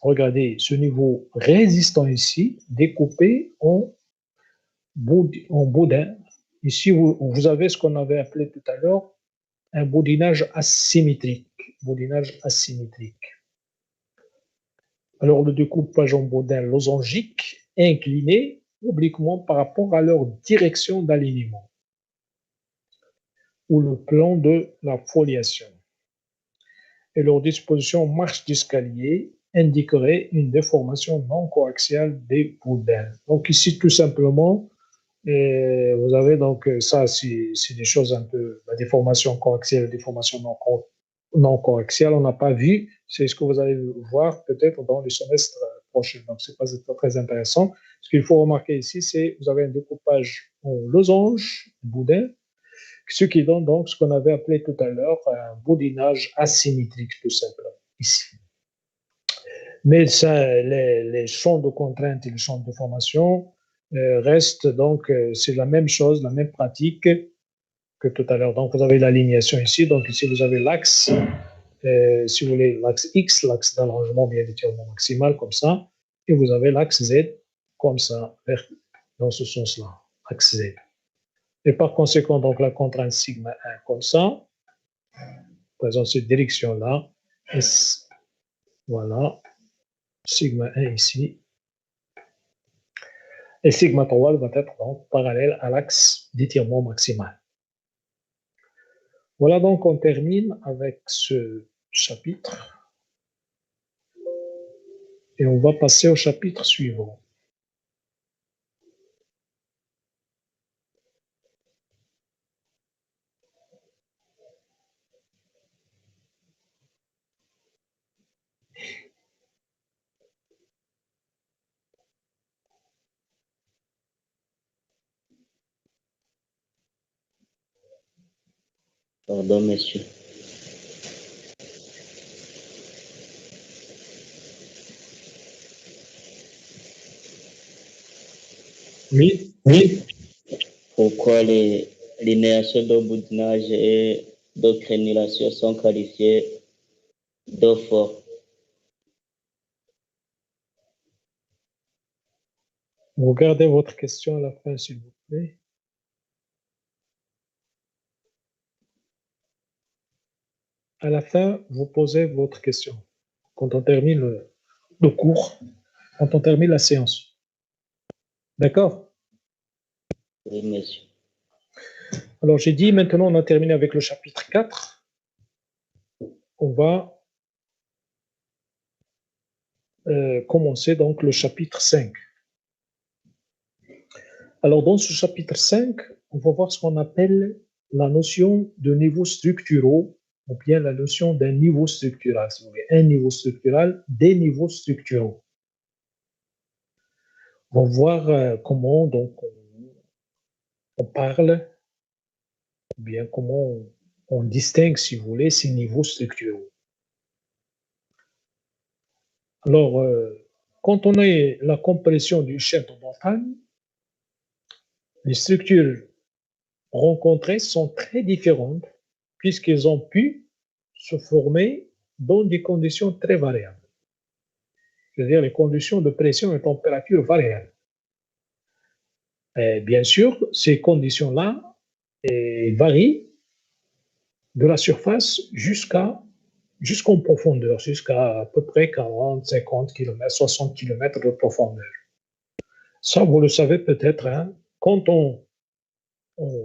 regardez ce niveau résistant ici, découpé en boudin. Ici, vous avez ce qu'on avait appelé tout à l'heure un boudinage asymétrique. Boudinage asymétrique. Alors, le découpage en boudin losangique incliné obliquement par rapport à leur direction d'alignement ou le plan de la foliation. Et leur disposition en marche d'escalier indiquerait une déformation non coaxiale des boudins. Donc ici, tout simplement, vous avez donc ça, c'est des choses un peu, la déformation coaxiale, déformation non coaxiale, on n'a pas vu, c'est ce que vous allez voir peut-être dans le semestre prochain. Donc c'est pas très intéressant. Ce qu'il faut remarquer ici, c'est vous avez un découpage en losange, boudin, ce qui donne donc ce qu'on avait appelé tout à l'heure un boudinage asymétrique, tout simplement, ici. Mais ça, les champs de contrainte et les champs de déformation restent donc, c'est la même chose, la même pratique que tout à l'heure. Donc, vous avez l'alignation ici. Donc, ici, vous avez l'axe, si vous voulez, l'axe X, l'axe d'allongement bien d'étirement maximal, comme ça. Et vous avez l'axe Z, comme ça, dans ce sens-là, axe Z. Et par conséquent, donc, la contrainte sigma 1, comme ça, dans cette direction-là, voilà, sigma 1 ici. Et sigma 3 va être donc parallèle à l'axe d'étirement maximal. Voilà, donc on termine avec ce chapitre. Et on va passer au chapitre suivant.
Pardon, monsieur.
Oui, oui.
Pourquoi les linéations de boudinage et de crénulation sont qualifiées de fort?
Vous gardez votre question à la fin, s'il vous plaît. À la fin, vous posez votre question. Quand on termine le cours, quand on termine la séance. D'accord?
Oui, monsieur.
Alors, j'ai dit, maintenant, on a terminé avec le chapitre 4. On va commencer donc le chapitre 5. Alors, dans ce chapitre 5, on va voir ce qu'on appelle la notion de niveaux structuraux, ou bien la notion d'un niveau structural, si vous voulez, un niveau structural, des niveaux structuraux. On va voir comment donc on parle, ou bien comment on distingue, si vous voulez, ces niveaux structuraux. Alors, quand on a la compression d'une chaîne de montagne, les structures rencontrées sont très différentes puisqu'elles ont pu se former dans des conditions très variables. C'est-à-dire les conditions de pression et température variables. Et bien sûr, ces conditions-là varient de la surface jusqu'en profondeur, jusqu'à à peu près 40, 50 km, 60 km de profondeur. Ça, vous le savez peut-être, hein, quand on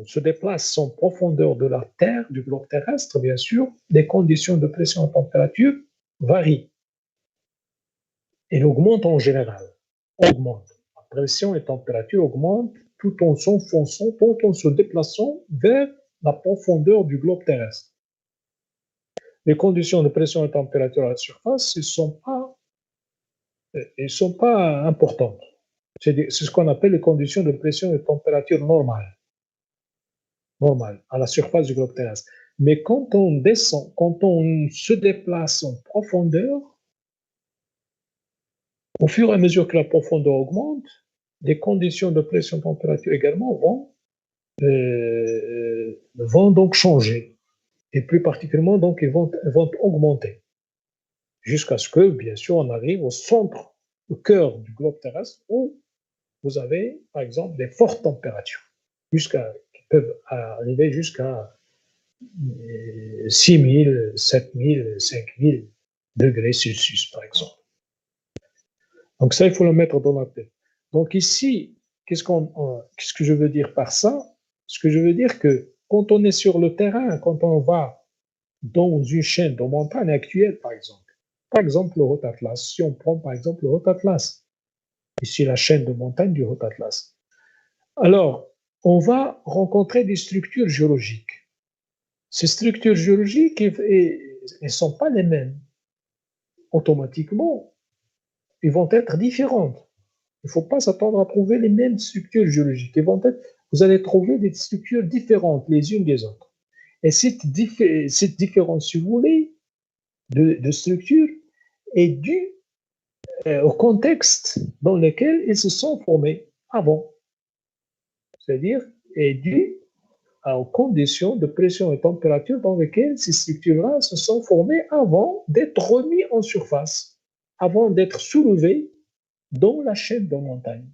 se déplace en profondeur de la Terre, du globe terrestre, bien sûr, les conditions de pression et température varient. Elle augmente en général. Augmente. La pression et température augmentent tout en s'enfonçant, tout en se déplaçant vers la profondeur du globe terrestre. Les conditions de pression et température à la surface ne sont pas importantes. C'est ce qu'on appelle les conditions de pression et de température normales à la surface du globe terrestre. Mais quand on descend, quand on se déplace en profondeur, au fur et à mesure que la profondeur augmente, les conditions de pression et de température également vont donc changer. Et plus particulièrement, donc, ils vont augmenter. Jusqu'à ce que, bien sûr, on arrive au centre, au cœur du globe terrestre, où vous avez, par exemple, des fortes températures, qui peuvent arriver jusqu'à 6000, 7000, 5000 degrés Celsius, par exemple. Donc ça, il faut le mettre dans la tête. Donc ici, qu'est-ce que je veux dire par ça? Ce que je veux dire que quand on est sur le terrain, quand on va dans une chaîne de montagne actuelle, par exemple le Haut Atlas, si on prend par exemple le Haut Atlas, ici la chaîne de montagne du Haut Atlas, alors on va rencontrer des structures géologiques. Ces structures géologiques, elles ne sont pas les mêmes. Automatiquement, elles vont être différentes. Il ne faut pas s'attendre à trouver les mêmes structures géologiques. Vous allez trouver des structures différentes les unes des autres. Et cette différence, si vous voulez, de structure est due au contexte dans lequel ils se sont formés avant. C'est-à-dire, est due aux conditions de pression et température dans lesquelles ces structures-là se sont formées avant d'être remis en surface, avant d'être soulevées dans la chaîne de montagne.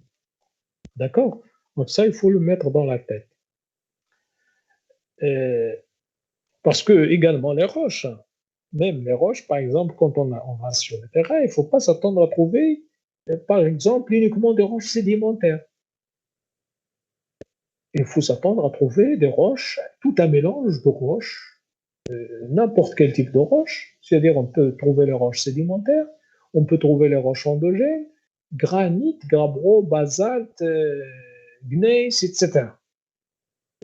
D'accord? Donc ça, il faut le mettre dans la tête. Parce que également les roches, même les roches, par exemple, quand on va sur le terrain, il ne faut pas s'attendre à trouver, par exemple, uniquement des roches sédimentaires. Il faut s'attendre à trouver des roches, tout un mélange de roches, n'importe quel type de roche, c'est-à-dire on peut trouver les roches sédimentaires, on peut trouver les roches endogènes, granit, gabbro, basalte, gneiss, etc.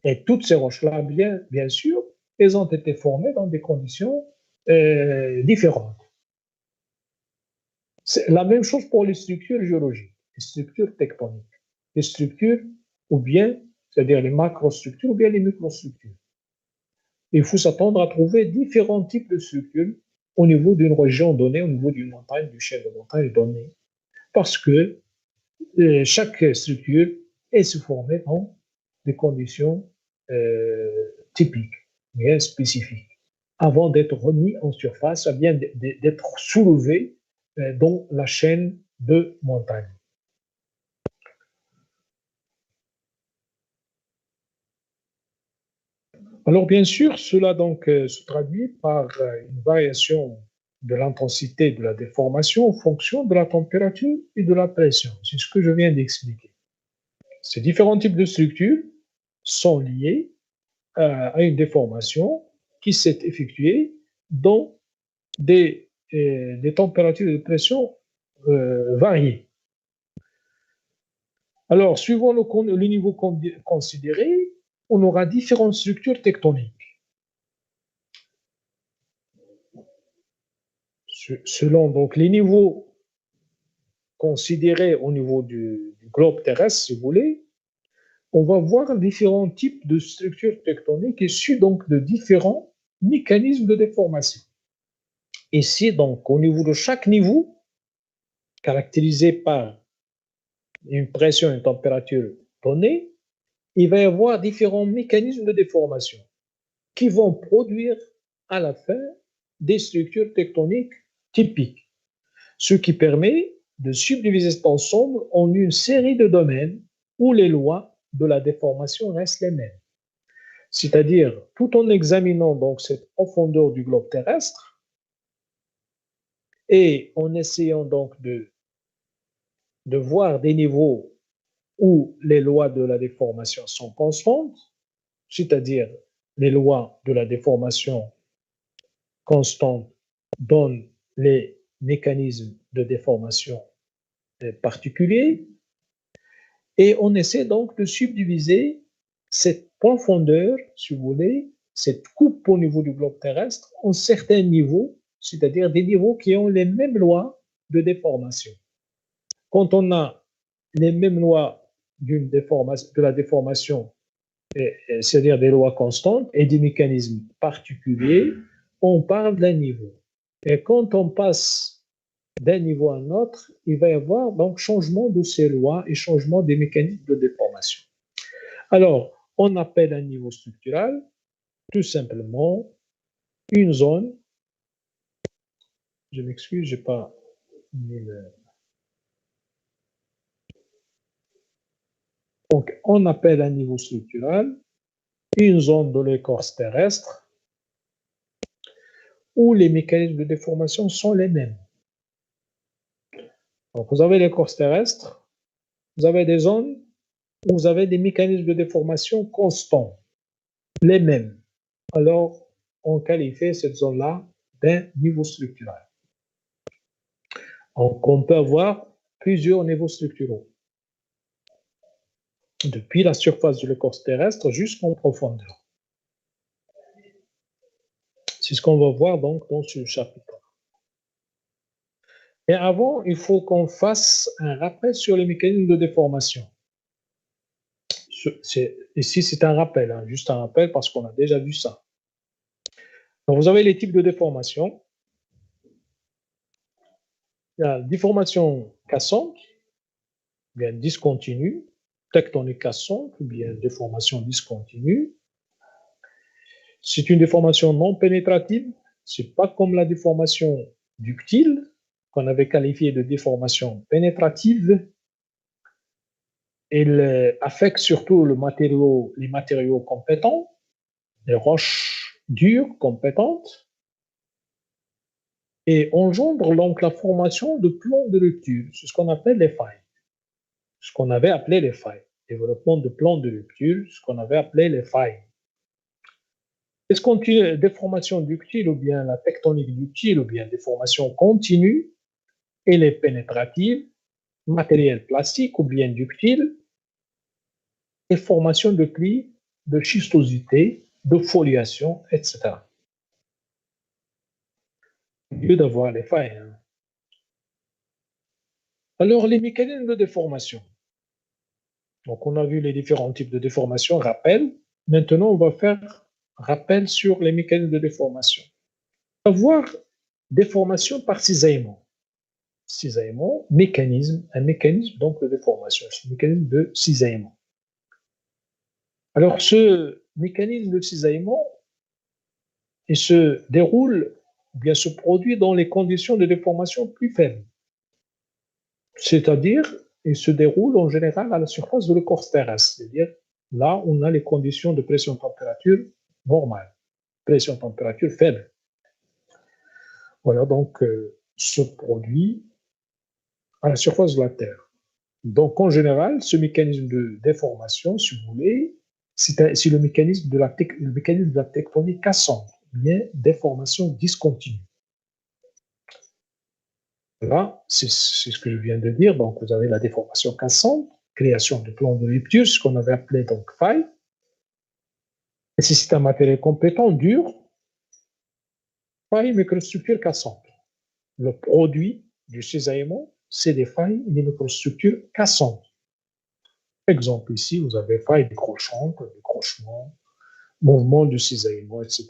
Et toutes ces roches-là, bien sûr, elles ont été formées dans des conditions différentes. C'est la même chose pour les structures géologiques, les structures tectoniques, les structures ou bien, c'est-à-dire les macrostructures ou bien les microstructures. Il faut s'attendre à trouver différents types de structures au niveau d'une région donnée, au niveau d'une montagne, d'une chaîne de montagne donnée, parce que chaque structure est se formée dans des conditions typiques, bien spécifiques, avant d'être remis en surface, bien d'être soulevé dans la chaîne de montagne. Alors bien sûr, cela donc se traduit par une variation de l'intensité de la déformation en fonction de la température et de la pression. C'est ce que je viens d'expliquer. Ces différents types de structures sont liés à une déformation qui s'est effectuée dans des températures et de pression variées. Alors, suivant le niveau considéré, on aura différentes structures tectoniques. Selon donc les niveaux considérés au niveau du globe terrestre, si vous voulez, on va voir différents types de structures tectoniques issues donc de différents mécanismes de déformation. Ici, donc, au niveau de chaque niveau, caractérisé par une pression et une température donnée, il va y avoir différents mécanismes de déformation qui vont produire à la fin des structures tectoniques typiques, ce qui permet de subdiviser cet ensemble en une série de domaines où les lois de la déformation restent les mêmes. C'est-à-dire, tout en examinant donc cette profondeur du globe terrestre et en essayant donc de voir des niveaux où les lois de la déformation sont constantes, c'est-à-dire les lois de la déformation constantes donnent les mécanismes de déformation particuliers, et on essaie donc de subdiviser cette profondeur, si vous voulez, cette coupe au niveau du globe terrestre en certains niveaux, c'est-à-dire des niveaux qui ont les mêmes lois de déformation. Quand on a les mêmes lois de la déformation, c'est-à-dire des lois constantes et des mécanismes particuliers, on parle d'un niveau. Et quand on passe d'un niveau à un autre, il va y avoir donc changement de ces lois et changement des mécanismes de déformation. Alors, on appelle un niveau structural tout simplement une zone. Je m'excuse, je n'ai pas mis le... Donc, on appelle un niveau structural une zone de l'écorce terrestre où les mécanismes de déformation sont les mêmes. Donc, vous avez l'écorce terrestre, vous avez des zones où vous avez des mécanismes de déformation constants, les mêmes. Alors, on qualifie cette zone-là d'un niveau structurel. Donc, on peut avoir plusieurs niveaux structuraux, depuis la surface de l'écorce terrestre jusqu'en profondeur. C'est ce qu'on va voir donc dans ce chapitre. Et avant, il faut qu'on fasse un rappel sur les mécanismes de déformation. Ici, c'est un rappel, hein, juste un rappel parce qu'on a déjà vu ça. Donc, vous avez les types de déformation. Il y a déformation cassante, bien discontinue, tectonique cassante, ou bien déformation discontinue. C'est une déformation non pénétrative. C'est pas comme la déformation ductile, qu'on avait qualifiée de déformation pénétrative. Elle affecte surtout les matériaux compétents, les roches dures compétentes, et engendre donc la formation de plombs de rupture. C'est ce qu'on appelle les failles. Ce qu'on avait appelé les failles. Développement de plombs de rupture, ce qu'on avait appelé les failles. Est-ce qu'on tire déformation ductile ou bien la tectonique ductile ou bien déformation continue, elle est pénétrative, matériel plastique ou bien ductile, et formation de plis, de schistosité, de foliation, etc. Au lieu d'avoir les failles. Hein. Alors, les mécanismes de déformation. Donc, on a vu les différents types de déformation, rappel. Maintenant, on va faire rappel sur les mécanismes de déformation. On va voir déformation par cisaillement. Cisaillement, mécanisme, un mécanisme donc de déformation, c'est un mécanisme de cisaillement. Alors, ce mécanisme de cisaillement, il se déroule, ou bien se produit dans les conditions de déformation plus faibles. C'est-à-dire, il se déroule en général à la surface de l'écorce terrestre, c'est-à-dire là où on a les conditions de pression-température normales, pression-température faible. Voilà, donc, se produit à la surface de la Terre. Donc, en général, ce mécanisme de déformation, si vous voulez, c'est le mécanisme de la tectonique cassante, bien déformation discontinue. Là, c'est ce que je viens de dire. Donc, vous avez la déformation cassante, création de plans de rupture, ce qu'on avait appelé donc faille. Et si c'est un matériel compétent, dur, faille, microstructure cassante. Le produit du cisaillement, c'est des failles et des microstructures cassantes. Exemple ici, vous avez faille décrochante, décrochement, mouvement du cisaillement, etc.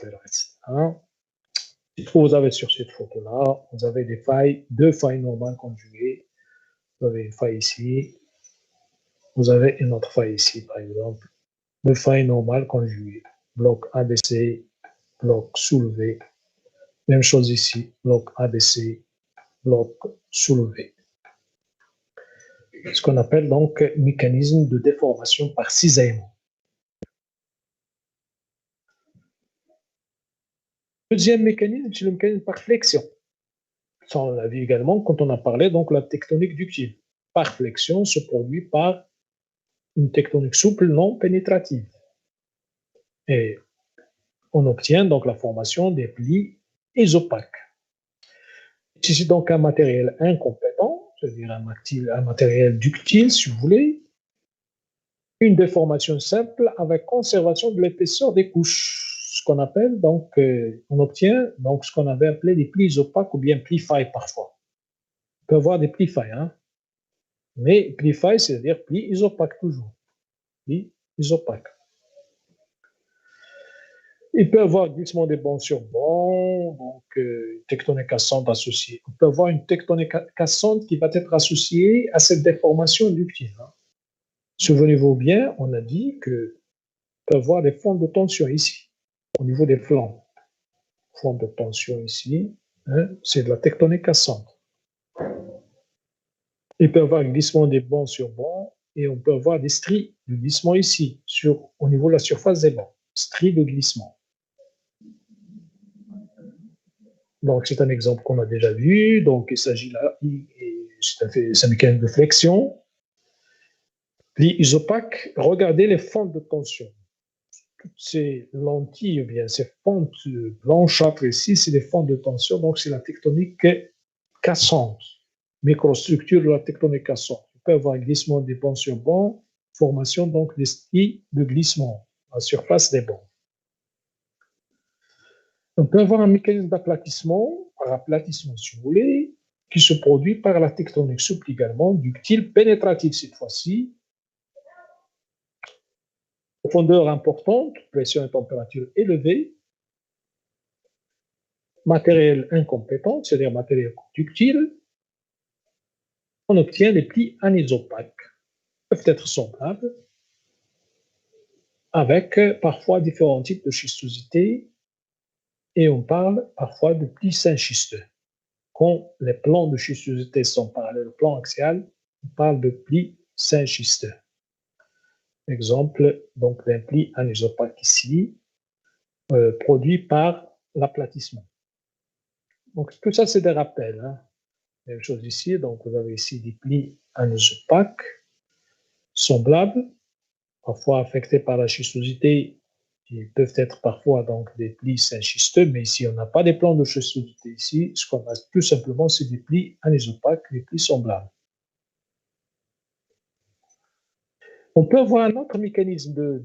Vous avez sur cette photo-là, vous avez des failles, deux failles normales conjuguées. Vous avez une faille ici, vous avez une autre faille ici, par exemple. Deux failles normales conjuguées. Bloc ABC, bloc soulevé. Même chose ici, bloc ABC, bloc soulevé. Ce qu'on appelle donc mécanisme de déformation par cisaillement. Deuxième mécanisme, c'est le mécanisme par flexion. Ça, on l'a vu également quand on a parlé donc de la tectonique ductile. Par flexion se produit par une tectonique souple non pénétrative. Et on obtient donc la formation des plis isopaques. C'est donc un matériel incompétent, c'est-à-dire un matériel ductile, si vous voulez, une déformation simple avec conservation de l'épaisseur des couches, ce qu'on appelle donc, on obtient donc ce qu'on avait appelé des plis opaques ou bien plis failles parfois. On peut avoir des plis failles, hein? Mais plis failles, c'est-à-dire plis isopaques toujours, plis isopaques. Il peut y avoir glissement des bancs sur bancs, donc tectonique cassante associée. On peut avoir une tectonique cassante qui va être associée à cette déformation ductile. Hein. Souvenez-vous bien, on a dit que peut avoir des fonds de tension ici, au niveau des flancs. Fonds de tension ici, hein, c'est de la tectonique cassante. Il peut y avoir un glissement des bancs sur bancs et on peut avoir des stries de glissement ici, au niveau de la surface des bancs. Stries de glissement. Donc, c'est un exemple qu'on a déjà vu. Donc, il s'agit là, c'est un mécanisme de flexion. Pli isopaque, regardez les fentes de tension. Toutes ces lentilles, ou bien ces fentes blanchâtres ici, c'est des fentes de tension. Donc, c'est la tectonique cassante, microstructure de la tectonique cassante. On peut avoir un glissement des bancs sur bancs, formation donc des skis de glissement à la surface des bancs. On peut avoir un mécanisme d'aplatissement, par aplatissement si vous voulez, qui se produit par la tectonique souple également, ductile pénétrative cette fois-ci. Profondeur importante, pression et température élevée, matériel incompétent, c'est-à-dire matériel ductile, on obtient des plis anisopaques, peuvent être semblables, avec parfois différents types de schistosité, et on parle parfois de plis synschisteux. Quand les plans de schistosité sont parallèles au plan axial, on parle de plis synschisteux. Exemple donc d'un pli anisopaque ici, produit par l'aplatissement. Donc tout ça, c'est des rappels. Hein. Même chose ici, donc vous avez ici des plis anisopaques semblables, parfois affectés par la schistosité. Ils peuvent être parfois donc des plis synschisteux, mais ici on n'a pas des plans de schistosité. Ici, ce qu'on a tout simplement, c'est des plis anisopaques, des plis semblables. On peut avoir un autre mécanisme de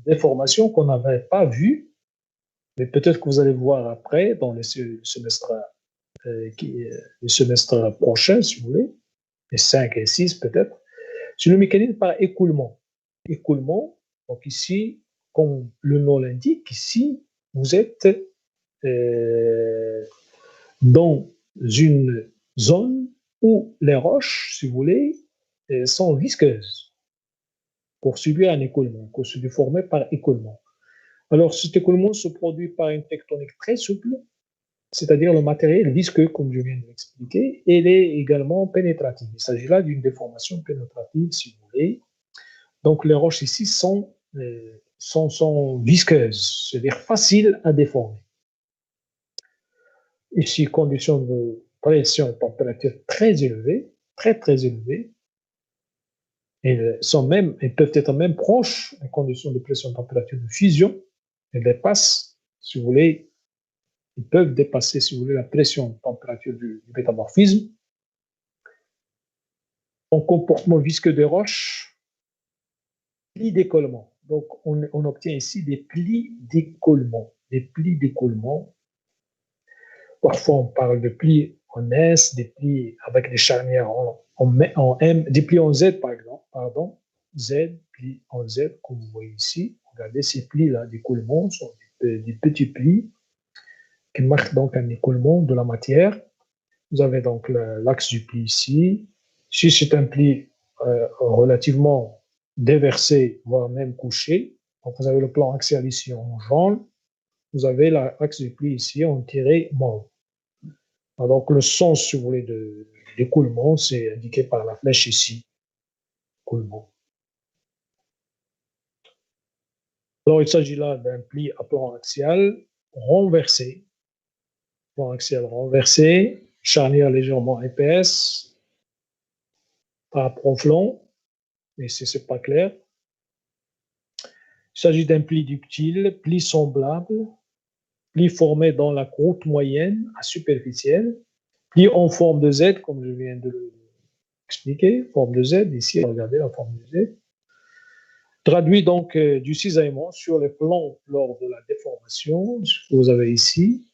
déformation qu'on n'avait pas vu, mais peut-être que vous allez voir après dans les semestres prochains, si vous voulez, les 5 et 6 peut-être. C'est le mécanisme par écoulement. Écoulement, donc ici, comme le nom l'indique, ici, vous êtes dans une zone où les roches, si vous voulez, sont visqueuses pour subir un écoulement, pour se déformer par écoulement. Alors, cet écoulement se produit par une tectonique très souple, c'est-à-dire le matériel visqueux, comme je viens de l'expliquer, et il est également pénétratif. Il s'agit là d'une déformation pénétrative, si vous voulez. Donc, les roches ici sont visqueuses, c'est-à-dire faciles à déformer. Ici, conditions de pression et température très élevées, très élevées. Elles peuvent être même proches des conditions de pression et température de fusion. Elles dépassent, si vous voulez, ils peuvent dépasser, si vous voulez, la pression et température du métamorphisme. En comportement visqueux des roches, plis d'écoulement. Donc, on obtient ici des plis d'écoulement. Des plis d'écoulement. Parfois, on parle de plis en S, des plis avec des charnières en M, des plis en Z, par exemple, pardon. Z, plis en Z, comme vous voyez ici. Regardez ces plis-là d'écoulement, sont des petits plis qui marquent donc un écoulement de la matière. Vous avez donc l'axe du pli ici. Si c'est un pli relativement déversé, voire même couché, donc vous avez le plan axial ici en jaune, vous avez l'axe du pli ici en tiré mauve. Donc le sens, si vous voulez, d'écoulement, c'est indiqué par la flèche ici, écoulement. Alors il s'agit là d'un pli à plan axial renversé, plan axial renversé, charnière légèrement épaisse, par rapport au flanc, mais c'est pas clair. Il s'agit d'un pli ductile, pli semblable, pli formé dans la croûte moyenne à superficielle, pli en forme de Z, comme je viens de l'expliquer, forme de Z, ici, regardez la forme de Z. Traduit donc du cisaillement sur les plans lors de la déformation, ce que vous avez ici.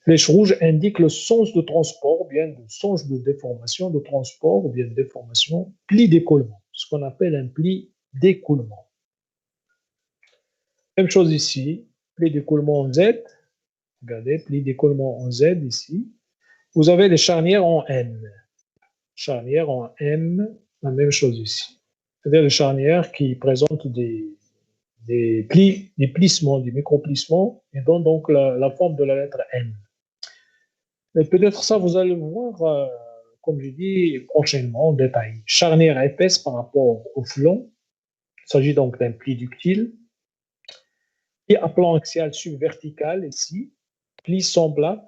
Flèche rouge indique le sens de transport, ou bien le sens de déformation, de transport, ou bien de déformation, pli d'écoulement, ce qu'on appelle un pli d'écoulement. Même chose ici, pli d'écoulement en Z. Regardez, pli d'écoulement en Z ici. Vous avez les charnières en M. Charnières en M, la même chose ici. C'est-à-dire les charnières qui présentent des plis, des plissements, des microplissements, et donnent donc la forme de la lettre M. Mais peut-être ça, vous allez le voir, comme je dis, prochainement en détail. Charnière épaisse par rapport au flanc. Il s'agit donc d'un pli ductile. Et à plan axial subvertical ici, pli semblable,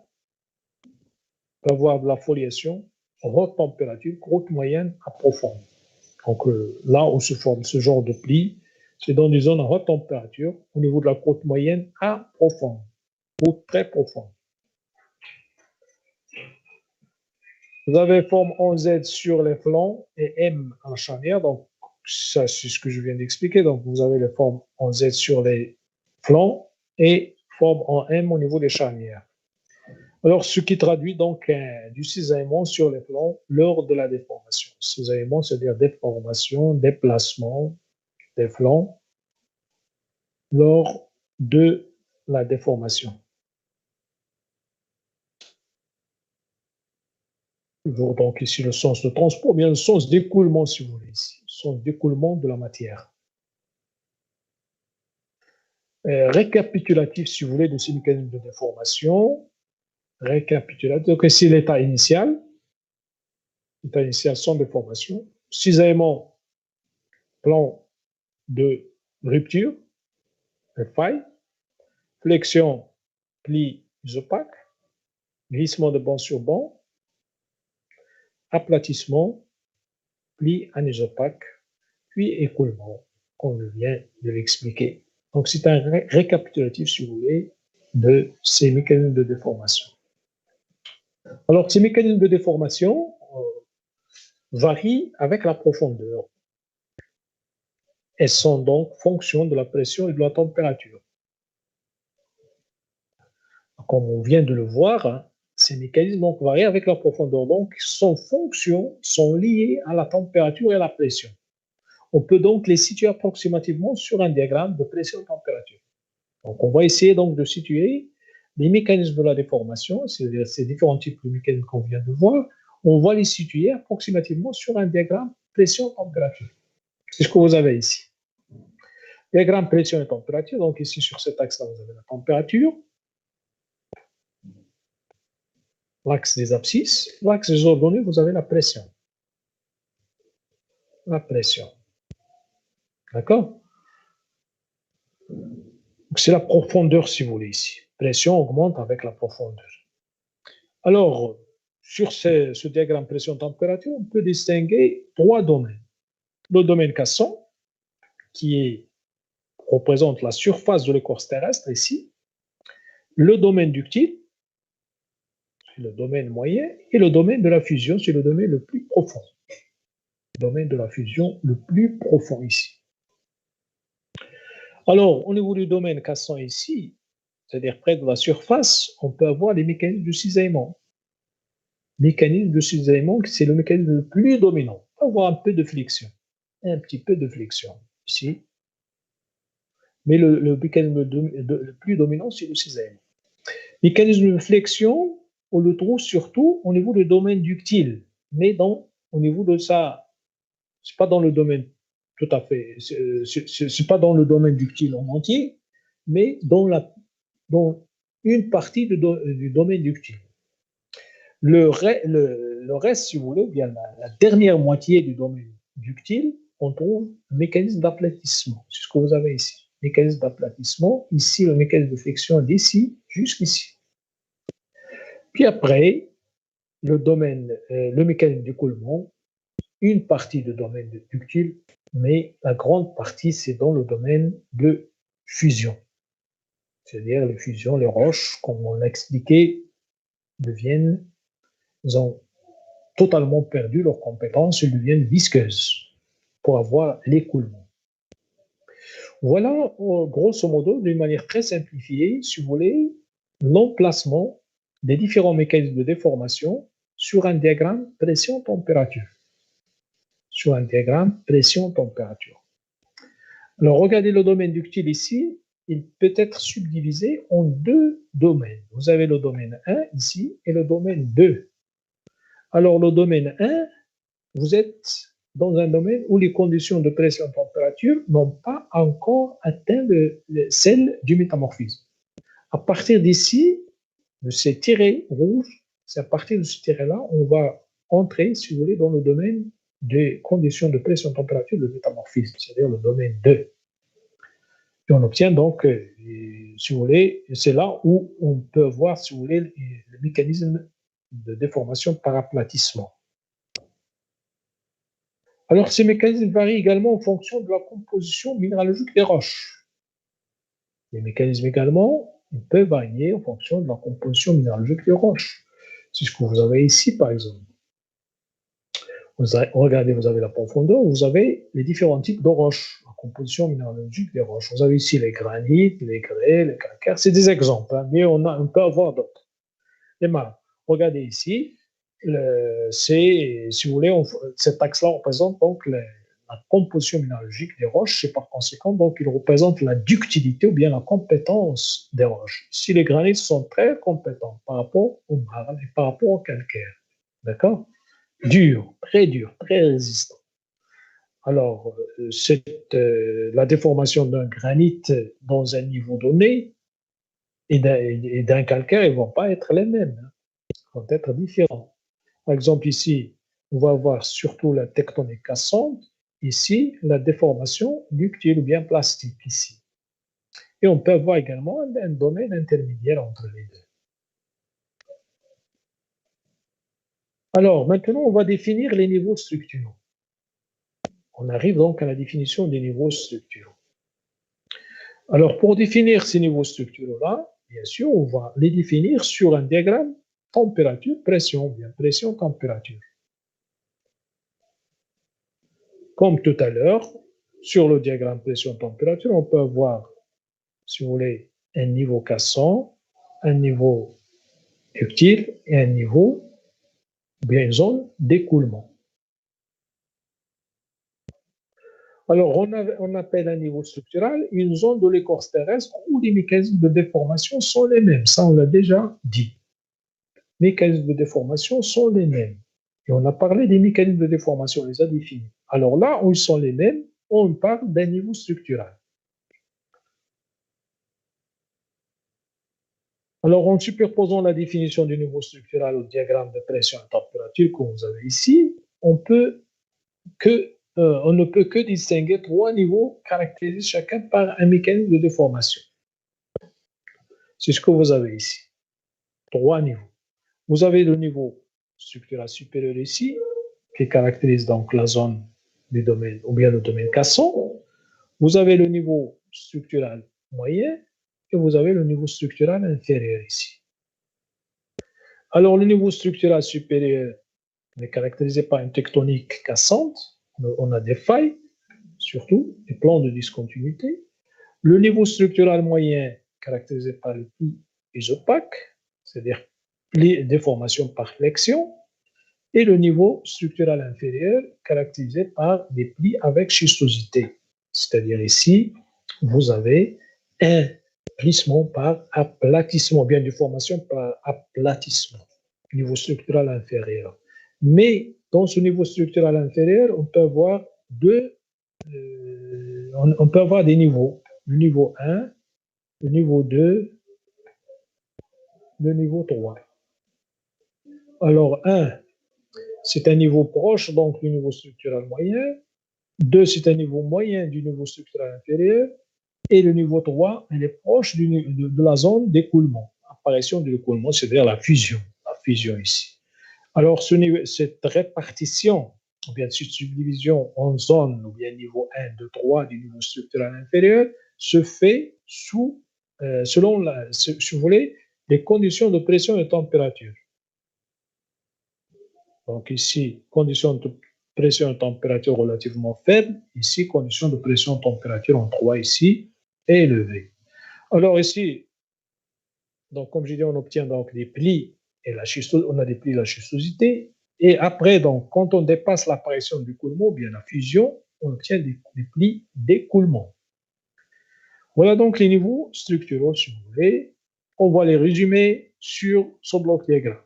peut avoir de la foliation, haute température, courte, moyenne, à profonde. Donc là où se forme ce genre de pli, c'est dans des zones à haute température, au niveau de la courte moyenne à profonde, ou très profonde. Vous avez forme en Z sur les flancs et M en charnière. Donc, ça, c'est ce que je viens d'expliquer. Donc, vous avez les formes en Z sur les flancs et forme en M au niveau des charnières. Alors, ce qui traduit donc du cisaillement sur les flancs lors de la déformation. Cisaillement, c'est-à-dire déformation, déplacement des flancs lors de la déformation. Toujours donc ici le sens de transport, bien le sens d'écoulement, si vous voulez, ici, le sens d'écoulement de la matière. Récapitulatif, si vous voulez, de ces mécanismes de déformation. Récapitulatif, donc ici l'état initial sans déformation. Cisaillement, plan de rupture, de faille. Flexion, pli opaque. Glissement de banc sur banc. Aplatissement, pli anisopaque, puis écoulement, comme je viens de l'expliquer. Donc, c'est un récapitulatif, si vous voulez, de ces mécanismes de déformation. Alors, ces mécanismes de déformation varient avec la profondeur. Elles sont donc fonction de la pression et de la température. Comme on vient de le voir, hein, ces mécanismes donc varient avec la profondeur. Donc, sont liés à la température et à la pression. On peut donc les situer approximativement sur un diagramme de pression-température. Donc, on va essayer donc de situer les mécanismes de la déformation, c'est-à-dire ces différents types de mécanismes qu'on vient de voir, on va les situer approximativement sur un diagramme pression-température. C'est ce que vous avez ici. Diagramme pression et température, donc ici sur cet axe-là, vous avez la température, l'axe des abscisses, l'axe des ordonnées, vous avez la pression. La pression. D'accord? C'est la profondeur, si vous voulez, ici. Pression augmente avec la profondeur. Alors, sur ce diagramme pression-température, on peut distinguer trois domaines. Le domaine cassant, qui représente la surface de l'écorce terrestre ici. Le domaine ductile, c'est le domaine moyen. Et le domaine de la fusion, c'est le domaine le plus profond. Le domaine de la fusion le plus profond ici. Alors, au niveau du domaine cassant ici, c'est-à-dire près de la surface, on peut avoir les mécanismes de cisaillement. Mécanisme de cisaillement, c'est le mécanisme le plus dominant. On va avoir un peu de flexion. Un petit peu de flexion ici. Mais le mécanisme le plus dominant, c'est le cisaillement. Mécanisme de flexion, on le trouve surtout au niveau du domaine ductile. Mais au niveau de ça, c'est pas dans le domaine tout à fait, c'est pas dans le domaine ductile en entier, mais dans une partie du domaine ductile. Le reste, si vous voulez, ou bien la dernière moitié du domaine ductile, on trouve un mécanisme d'aplatissement. C'est ce que vous avez ici. Mécanisme d'aplatissement. Ici, le mécanisme de flexion d'ici jusqu'ici. Puis après, le mécanisme d'écoulement, une partie du domaine ductile, mais la grande partie, c'est dans le domaine de fusion. C'est-à-dire les fusions, les roches, comme on l'a expliqué, ils ont totalement perdu leurs compétences, ils deviennent visqueuses pour avoir l'écoulement. Voilà, grosso modo, d'une manière très simplifiée, si vous voulez, l'emplacement des différents mécanismes de déformation sur un diagramme pression-température. Sur un diagramme pression-température. Alors, regardez le domaine ductile ici, il peut être subdivisé en deux domaines. Vous avez le domaine 1 ici et le domaine 2. Alors, le domaine 1, vous êtes dans un domaine où les conditions de pression-température n'ont pas encore atteint celle du métamorphisme. À partir d'ici, de ces tirets rouges, c'est à partir de ce tiret-là, on va entrer, si vous voulez, dans le domaine des conditions de pression-température de métamorphisme, c'est-à-dire le domaine 2. Et on obtient donc, si vous voulez, c'est là où on peut voir, si vous voulez, le mécanisme de déformation par aplatissement. Alors, ces mécanismes varient également en fonction de la composition minéralogique des roches. Les mécanismes également, ils peuvent varier en fonction de la composition minéralogique des roches. C'est ce que vous avez ici, par exemple. Regardez, vous avez la profondeur, vous avez les différents types de roches, la composition minéralogique des roches. Vous avez ici les granites, les grès, les calcaires. C'est des exemples, hein, mais on peut avoir d'autres. Les marnes. Regardez ici, si vous voulez, cet axe-là représente donc la composition minéralogique des roches, et par conséquent, donc, il représente la ductilité ou bien la compétence des roches. Si les granites sont très compétents par rapport au marne et par rapport au calcaire, d'accord? Dur, très résistant. Alors, la déformation d'un granit dans un niveau donné et d'un calcaire, ils ne vont pas être les mêmes, hein. Ils vont être différents. Par exemple, ici, on va avoir surtout la tectonique cassante, ici, la déformation ductile ou bien plastique, ici. Et on peut avoir également un domaine intermédiaire entre les deux. Alors, maintenant, on va définir les niveaux structuraux. On arrive donc à la définition des niveaux structuraux. Alors, pour définir ces niveaux structuraux-là, bien sûr, on va les définir sur un diagramme température-pression, bien pression-température. Comme tout à l'heure, sur le diagramme pression-température, on peut avoir, si vous voulez, un niveau cassant, un niveau ductile et un niveau, bien une zone d'écoulement. Alors, on appelle un niveau structural une zone de l'écorce terrestre où les mécanismes de déformation sont les mêmes. Ça, on l'a déjà dit. Les mécanismes de déformation sont les mêmes. Et on a parlé des mécanismes de déformation, on les a définis. Alors là où ils sont les mêmes, on parle d'un niveau structural. Alors, en superposant la définition du niveau structural au diagramme de pression et température que vous avez ici, on ne peut que distinguer trois niveaux caractérisés chacun par un mécanisme de déformation. C'est ce que vous avez ici. Trois niveaux. Vous avez le niveau structural supérieur ici, qui caractérise donc la zone du domaine, ou bien le domaine cassant. Vous avez le niveau structural moyen et vous avez le niveau structural inférieur ici. Alors, le niveau structural supérieur est caractérisé par une tectonique cassante. On a des failles, surtout des plans de discontinuité. Le niveau structural moyen caractérisé par les plis isopaques, c'est-à-dire plis déformation par flexion. Et le niveau structural inférieur caractérisé par des plis avec schistosité. C'est-à-dire ici, vous avez un plissement par aplatissement, bien déformation par aplatissement, niveau structural inférieur. Mais dans ce niveau structural inférieur, on peut avoir on peut avoir des niveaux. Le niveau 1, le niveau 2, le niveau 3. Alors 1, c'est un niveau proche, donc du niveau structural moyen. 2, c'est un niveau moyen du niveau structural inférieur. Et le niveau 3, elle est proche de la zone d'écoulement. Apparition de l'écoulement, c'est-à-dire la fusion ici. Alors, cette répartition, ou bien cette subdivision en zones, ou bien niveau 1, 2, 3 du niveau structural inférieur, se fait selon, si vous voulez, les conditions de pression et température. Donc ici, conditions de pression et température relativement faibles. Ici, conditions de pression et température en 3 ici, élevées. Alors ici, donc comme j'ai dit, on obtient donc des plis et on a des plis et la schistosité. Et après, donc, quand on dépasse l'apparition du coulement, bien la fusion, on obtient des plis d'écoulement. Voilà donc les niveaux structuraux, si vous voulez. On va les résumer sur ce bloc diagramme.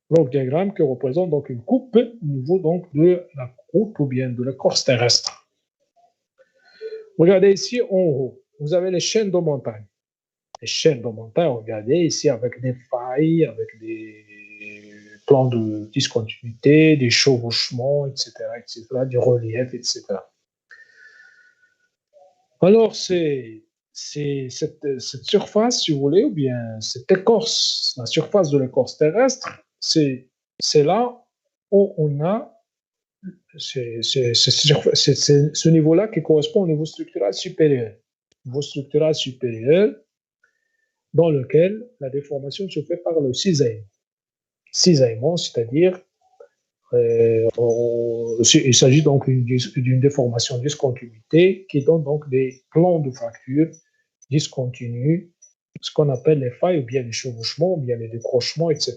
Bloc diagramme qui représente donc une coupe au niveau donc de la croûte ou bien de l'écorce terrestre. Regardez ici en haut, vous avez les chaînes de montagne. Les chaînes de montagne, regardez ici avec des failles, avec des plans de discontinuité, des chevauchements, etc., des reliefs, etc. Alors, c'est cette surface, si vous voulez, ou bien cette écorce, la surface de l'écorce terrestre, c'est là où on a c'est ce niveau-là qui correspond au niveau structural supérieur. Niveau structural supérieur dans lequel la déformation se fait par le cisaillement. Cisaillement, c'est-à-dire, il s'agit donc d'une déformation discontinuité qui donne donc des plans de fracture discontinus, ce qu'on appelle les failles ou bien les chevauchements ou bien les décrochements, etc.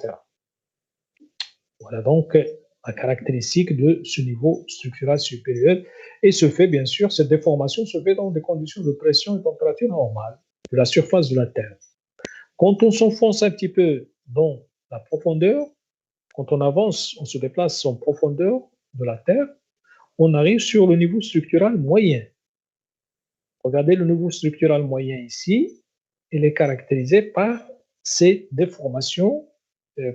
Voilà donc la caractéristique de ce niveau structural supérieur. Et se fait, bien sûr, cette déformation se fait dans des conditions de pression et température normales de la surface de la Terre. Quand on s'enfonce un petit peu dans la profondeur, quand on avance, on se déplace en profondeur de la Terre, on arrive sur le niveau structural moyen. Regardez le niveau structural moyen ici, il est caractérisé par ces déformations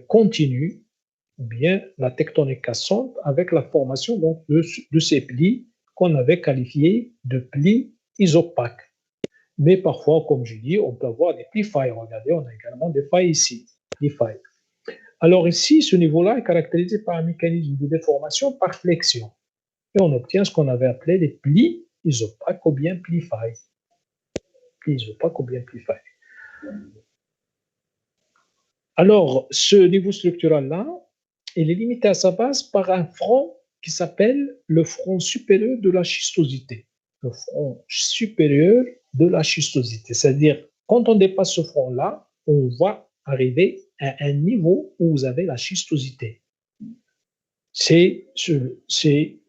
continues ou bien la tectonique cassante avec la formation donc de ces plis qu'on avait qualifiés de plis isopaques. Mais parfois, comme je dis, on peut avoir des plis failles. Regardez, on a également des failles ici, des failles. Alors ici, ce niveau-là est caractérisé par un mécanisme de déformation par flexion. Et on obtient ce qu'on avait appelé les plis isopaques ou bien plis failles. Plis isopaques ou bien plis failles. Alors, ce niveau structural-là, il est limité à sa base par un front qui s'appelle le front supérieur de la schistosité. Le front supérieur de la schistosité. C'est-à-dire, quand on dépasse ce front-là, on va arriver à un niveau où vous avez la schistosité. C'est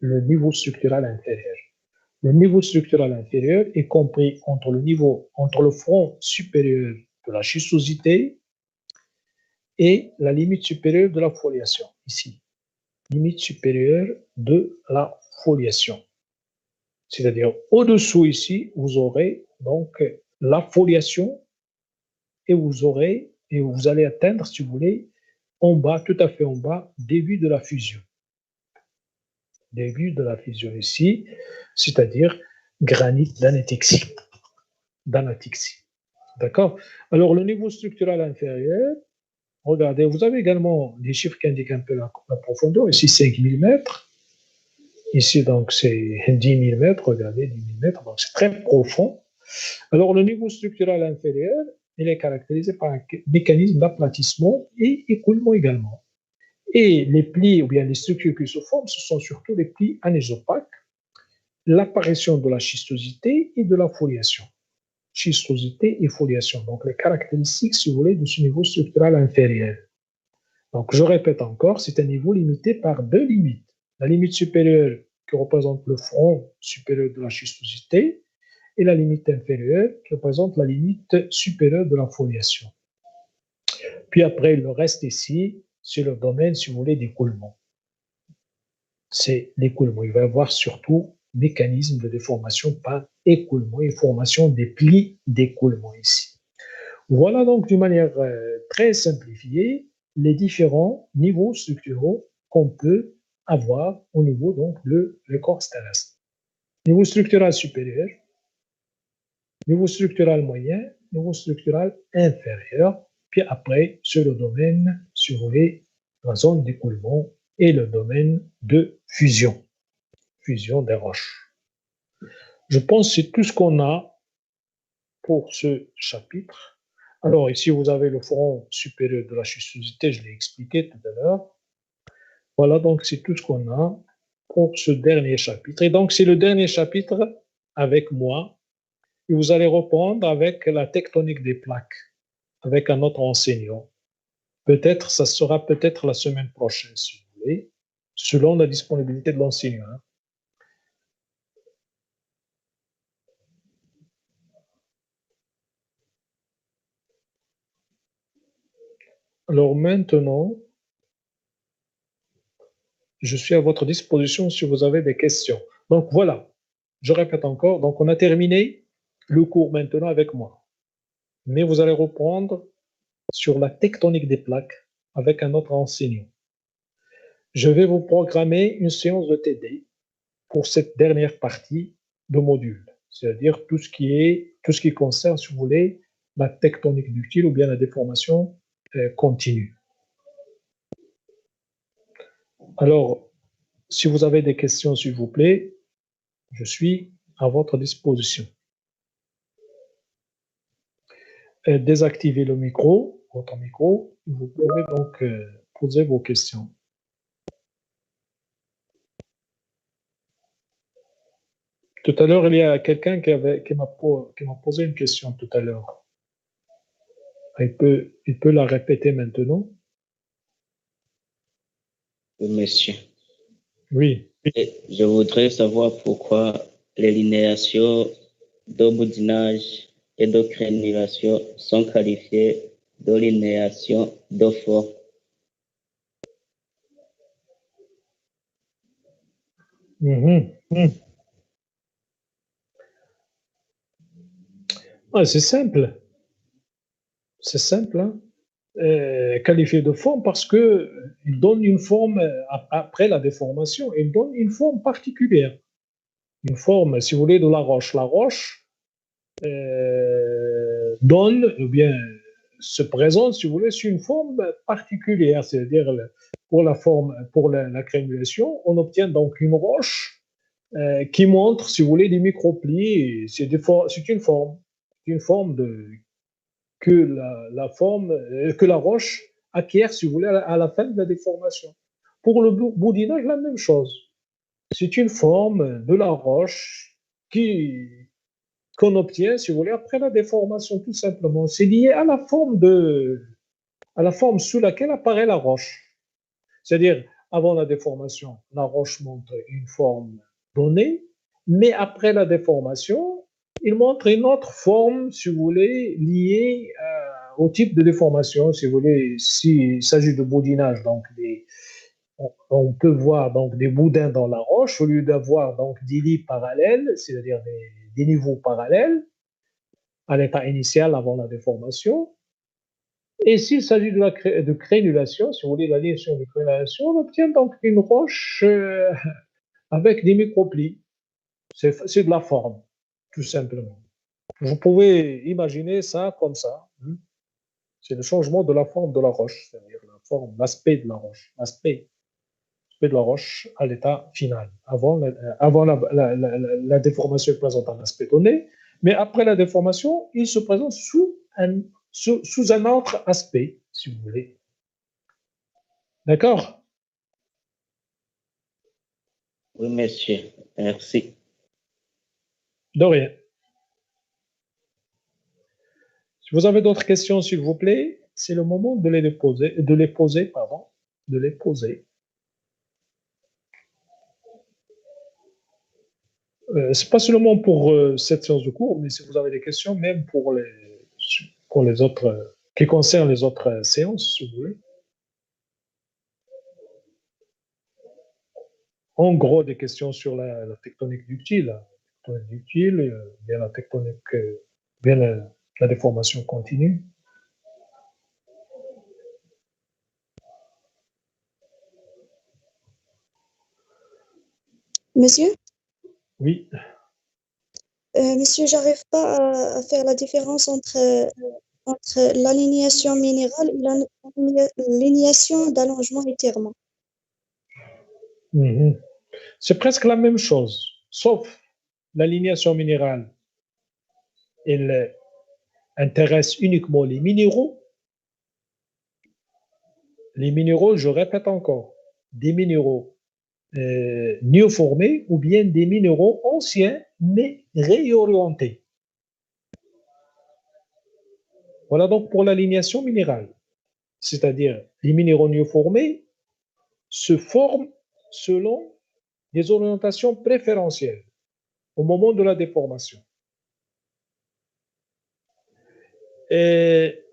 le niveau structural inférieur. Le niveau structural inférieur est compris entre le front supérieur de la schistosité et la limite supérieure de la foliation, ici. Limite supérieure de la foliation. C'est-à-dire, au-dessous ici, vous aurez donc la foliation et vous allez atteindre, si vous voulez, en bas, tout à fait en bas, début de la fusion. Début de la fusion ici, c'est-à-dire granit d'anatyxie. D'accord? Alors, le niveau structural inférieur, regardez, vous avez également des chiffres qui indiquent un peu la profondeur. Ici, 5000 mètres. Ici, donc, c'est 10 000 mètres. Regardez, 10 000 mètres. Donc, c'est très profond. Alors, le niveau structural inférieur, il est caractérisé par un mécanisme d'aplatissement et écoulement également. Et les plis ou bien les structures qui se forment, ce sont surtout les plis anisopaques, l'apparition de la schistosité et de la foliation. Schistosité et foliation. Donc, les caractéristiques, si vous voulez, de ce niveau structural inférieur. Donc, je répète encore, c'est un niveau limité par deux limites. La limite supérieure qui représente le front supérieur de la schistosité et la limite inférieure qui représente la limite supérieure de la foliation. Puis après, le reste ici, c'est le domaine, si vous voulez, d'écoulement. C'est l'écoulement. Il va y avoir surtout mécanisme de déformation par écoulement et formation des plis d'écoulement ici. Voilà donc d'une manière très simplifiée les différents niveaux structuraux qu'on peut avoir au niveau donc de l'écorce terrestre. Niveau structural supérieur, niveau structural moyen, niveau structural inférieur, puis après sur le domaine, si vous voulez, la zone d'écoulement et le domaine de fusion des roches. Je pense que c'est tout ce qu'on a pour ce chapitre. Alors ici, vous avez le front supérieur de la schistosité, je l'ai expliqué tout à l'heure. Voilà, donc c'est tout ce qu'on a pour ce dernier chapitre. Et donc, c'est le dernier chapitre avec moi. Et vous allez reprendre avec la tectonique des plaques, avec un autre enseignant. Peut-être, ça sera peut-être la semaine prochaine, si vous voulez, selon la disponibilité de l'enseignant. Alors maintenant, je suis à votre disposition si vous avez des questions. Donc voilà, je répète encore, donc on a terminé le cours maintenant avec moi. Mais vous allez reprendre sur la tectonique des plaques avec un autre enseignant. Je vais vous programmer une séance de TD pour cette dernière partie de module. c'est-à-dire tout ce qui concerne, si vous voulez, la tectonique ductile ou bien la déformation continue. Alors, si vous avez des questions, s'il vous plaît, je suis à votre disposition. Désactivez le micro, votre micro, vous pouvez donc poser vos questions. Tout à l'heure, il y a quelqu'un qui m'a posé une question tout à l'heure. Il peut la répéter maintenant.
Oui, monsieur.
Oui.
Et je voudrais savoir pourquoi les linéations de boudinage et de crénulation sont qualifiées de linéations de fort.
Ah, c'est simple. C'est simple, hein? Qualifié de forme parce que il donne une forme après la déformation, il donne une forme particulière. Une forme, si vous voulez, de la roche. La roche donne, ou bien se présente, si vous voulez, sous une forme particulière, c'est-à-dire pour la forme, pour la crénulation, on obtient donc une roche qui montre, si vous voulez, des microplis. C'est une forme que que la roche acquiert, si vous voulez, à la fin de la déformation. Pour le boudinage, la même chose. C'est une forme de la roche qu'on obtient, si vous voulez, après la déformation, tout simplement. C'est lié à à la forme sous laquelle apparaît la roche. C'est-à-dire, avant la déformation, la roche montre une forme donnée, mais après la déformation, il montre une autre forme, si vous voulez, liée au type de déformation. Si vous voulez, s'il s'agit de boudinage, donc on peut voir donc des boudins dans la roche au lieu d'avoir donc des lits parallèles, c'est-à-dire des niveaux parallèles à l'état initial avant la déformation. Et s'il s'agit de crénulation, si vous voulez, la liaison de crénulation, on obtient donc une roche avec des microplis. C'est de la forme, tout simplement. Vous pouvez imaginer ça comme ça. C'est le changement de la forme de la roche, c'est-à-dire la forme, l'aspect de la roche, l'aspect de la roche à l'état final. Avant la déformation, il présente un aspect donné, mais après la déformation, il se présente sous un autre aspect, si vous voulez. D'accord?
Oui, monsieur. Merci.
De rien. Si vous avez d'autres questions, s'il vous plaît, c'est le moment de les poser, pardon, de les poser. C'est pas seulement pour cette séance de cours, mais si vous avez des questions, même pour les autres, qui concernent les autres séances, si vous voulez. En gros, des questions sur la tectonique ductile, bien la tectonique, bien la déformation continue.
Monsieur,
Oui.
monsieur, j'arrive pas à faire la différence entre l'alignation minérale et l'alignation d'allongement étirement.
C'est presque la même chose, sauf l'alignation minérale. Elle intéresse uniquement les minéraux. Les minéraux, je répète encore, des minéraux néoformés ou bien des minéraux anciens mais réorientés. Voilà donc pour l'alignation minérale. C'est-à-dire les minéraux néoformés se forment selon des orientations préférentielles au moment de la déformation.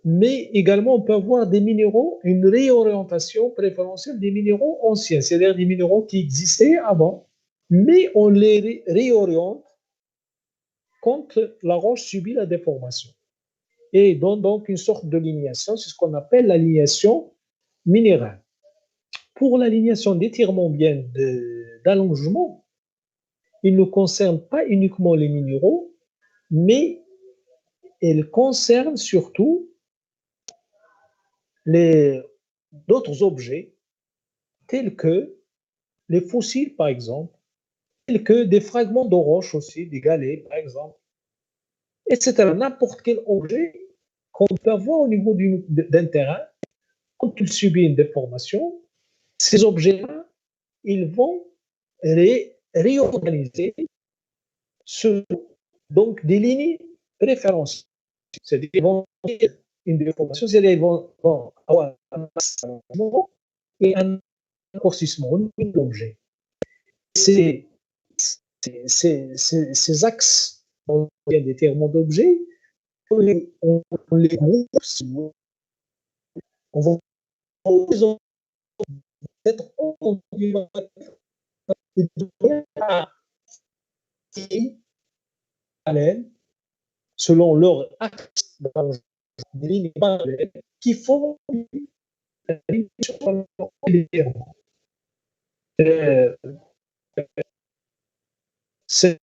Mais également, on peut avoir des minéraux, une réorientation préférentielle des minéraux anciens, c'est-à-dire des minéraux qui existaient avant, mais on les réoriente quand la roche subit la déformation. Et donne donc une sorte de lignation, c'est ce qu'on appelle l'alignation minérale. Pour l'alignation d'étirement bien d'allongement, il ne concerne pas uniquement les minéraux, mais il concerne surtout d'autres objets tels que les fossiles, par exemple, tels que des fragments de roches aussi, des galets, par exemple, etc. N'importe quel objet qu'on peut avoir au niveau d'un terrain, quand il subit une déformation, ces objets-là, ils vont réorganiser donc des lignes références. C'est-à-dire qu'ils vont une déformation, c'est-à-dire qu'ils vont avoir un mouvement et un raccourcissement au niveau de l'objet. Ces axes, on vient des termes d'objets, on les groupe, on va être parallèles selon leur axe des lignes parallèles qui font la ligne sur les termes. C'est